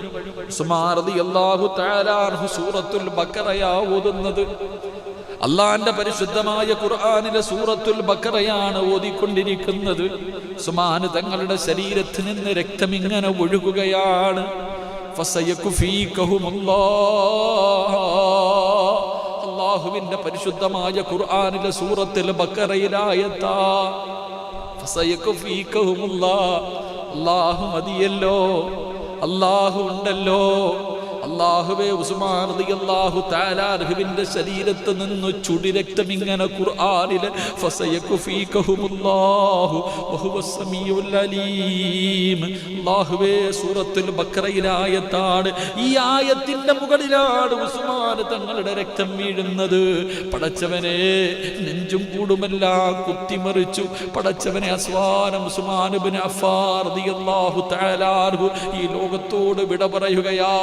ഉസ്മാൻ റളിയല്ലാഹു തആല അൻഹു സൂറത്തുൽ ബഖറയാ ഓതുന്നത്. അള്ളാന്റെ പരിശുദ്ധമായ ഖുർആനിലെ സൂറത്തുൽ ബഖറയാണ് ഓതിക്കൊണ്ടിരിക്കുന്നത്. ഉസ്മാൻ തങ്ങളുടെ ശരീരത്തിൽ നിന്ന് രക്തം ഇങ്ങനെ ഒഴുകുകയാണ്. ഫസയകുഫീകഹുമുല്ലാഹ്. അല്ലാഹുവിന്റെ പരിശുദ്ധമായ ഖുർആനിലെ സൂറത്തുൽ ബഖറയിലായത്താ ഫസയകുഫീകഹുമുല്ലാഹ്. അല്ലാഹു മതിയല്ലോ, അല്ലാഹു ഉണ്ടല്ലോ. അല്ലാഹുവേ, ഉസ്മാൻ റളിയല്ലാഹു തആല അൻഹുവിന്റെ ശരീരത്തിൽ നിന്ന് ചുടി രക്തം ഇങ്ങനെ ഖുർആനിലെ ഫസയകുഫീകഹുമുല്ലാഹു വഹുവസ് സമീഉൽ അലീം. അല്ലാഹുവേ, സൂറത്തുൽ ബഖറയിലായത്താണ്. ഈ ആയത്തിന്റെ മുകളിലാണ് ഉസ്മാൻ തങ്ങളുടെ രക്തം വീഴുന്നത്. പടച്ചവനെ, നെഞ്ചും കൂടുമെല്ലാം കുത്തിമറിച്ചു. പടച്ചവനെ, അസ്വാനം ഉസ്മാൻ ഇബ്നു അഫ്ഫാൻ റളിയല്ലാഹു തആല അൻഹു ഈ ലോകത്തോട് വിട പറയുകയാ.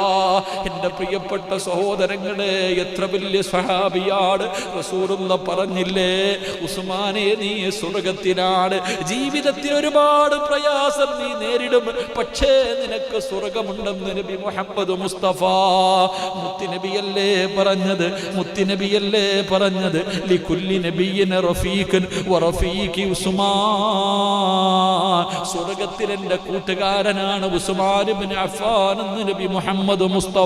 എന്റെ പ്രിയപ്പെട്ട സഹോദരങ്ങളെ, എത്ര വലിയ സ്വഹാബിയാണ്. റസൂലുള്ളാഹി പറഞ്ഞില്ലേ, ഉസ്മാനെ നീ സ്വർഗത്തിലാണ്. ജീവിതത്തിൽ ഒരുപാട് പ്രയാസം നീ നേരിടും, പക്ഷേ നിനക്ക് സ്വർഗമുണ്ടെന്ന് നബി മുഹമ്മദ് മുസ്തഫ മുത്തുനബിയല്ലേ പറഞ്ഞത്. മുത്തുനബിയല്ലേ പറഞ്ഞത്, ലികുല്ലി നബിയിൻ റഫീഖൻ വറഫീഖി ഉസ്മാൻ. സ്വർഗത്തിൽ എന്റെ കൂട്ടുകാരനാണ് ഉസ്മാൻ ഇബ്നു അഫ്ഫാൻ എന്ന് നബി മുഹമ്മദ് മുസ്തഫ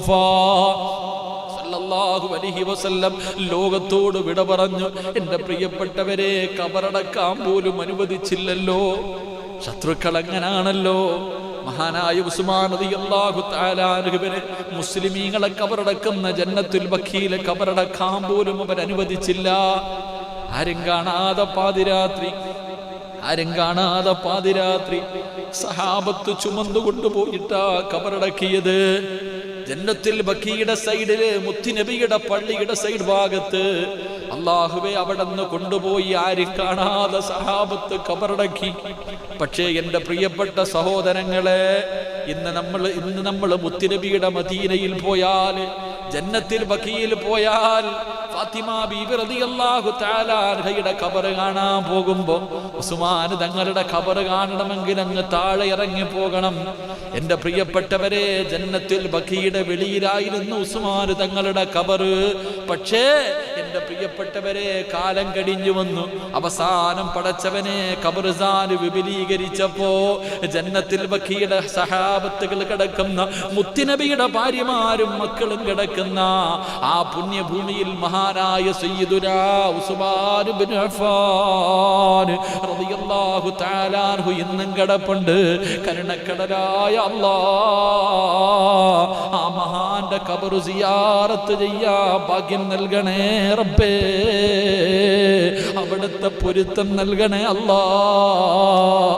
സല്ലല്ലാഹു അലൈഹി വസല്ലം ലോകത്തോട് വിട പറഞ്ഞു. എന്റെ പ്രിയപ്പെട്ടവരെ, കബറടക്കാൻ പോലും അനുവദിച്ചില്ലല്ലോ. ശത്രുക്കൾ അങ്ങനാണല്ലോ. മഹാനായ ഉസ്മാൻ റളിയല്ലാഹു തആല അൻഹുവിനെ മുസ്ലിമീങ്ങളെ കബറടക്കുന്ന ജന്നത്തുൽ ബഖീലെ കബറടക്കാൻ പോലും അവർ അനുവദിച്ചില്ല. ആരും കാണാതെ പാതിരാത്രി സഹാബത്ത് ചുമന്നു കൊണ്ടുപോയിട്ടാ കബറടക്കിയത്. ജന്നത്തുൽ ബഖീയുടെ സൈഡില് മുത്തുനബിയുടെ പള്ളിയുടെ സൈഡ് ഭാഗത്ത് അല്ലാഹുവേ അവിടെ നിന്ന് കൊണ്ടുപോയി ആരും കാണാതെ സഹാബത്ത് കബറടക്കി. പക്ഷേ എന്റെ പ്രിയപ്പെട്ട സഹോദരങ്ങളെ, ഇന്ന് നമ്മൾ മുത്തുനബിയുടെ മദീനയിൽ പോയാൽ, ജന്നത്തുൽ ബഖീയിൽ പോയാൽ, ഫാത്തിമ ബീബി റളിയല്ലാഹു തആല അൻഹയുടെ ഖബർ കാണാൻ പോകുമ്പോ ഉസ്മാൻ തങ്ങളുടെ ഖബർ കാണണമെങ്കിൽ അങ്ങ് താഴെ ഇറങ്ങി പോകണം. എന്റെ പ്രിയപ്പെട്ടവരെ, ജന്നത്തുൽ ബഖീയുടെ വെളിയിലായിരുന്നു ഉസ്മാൻ തങ്ങളുടെ ഖബർ. പക്ഷേ എന്റെ പ്രിയപ്പെട്ടവരെ, കാലം കഴിഞ്ഞു വന്നു. അവസാനം പടച്ചവനെ ഖബർസ്ഥാൻ വിപുലീകരിച്ചപ്പോ ജന്നത്തുൽ ബഖീയുടെ സഹാബത്തുകൾ കിടക്കുന്ന, മുത്തുനബിയുടെ ഭാര്യമാരും മക്കളും കിടക്കുന്ന ആ പുണ്യഭൂമിയിൽ മഹാനായ സയ്യിദുനാ ഉസ്മാൻ ഇബ്നു അഫ്ഫാൻ റളിയല്ലാഹു തആല അൻഹു ഇന്നും കിടപ്പുണ്ട്. കരുണക്കടലായ അല്ലാഹ്, ആ മഹാന്റെ ഖബർ സിയാറത്ത് ചെയ്യാ ഭാഗ്യം നൽകണേ റബ്ബേ. അവിടുത്തെ പൊരുത്തം നൽകണേ അല്ലാഹ്.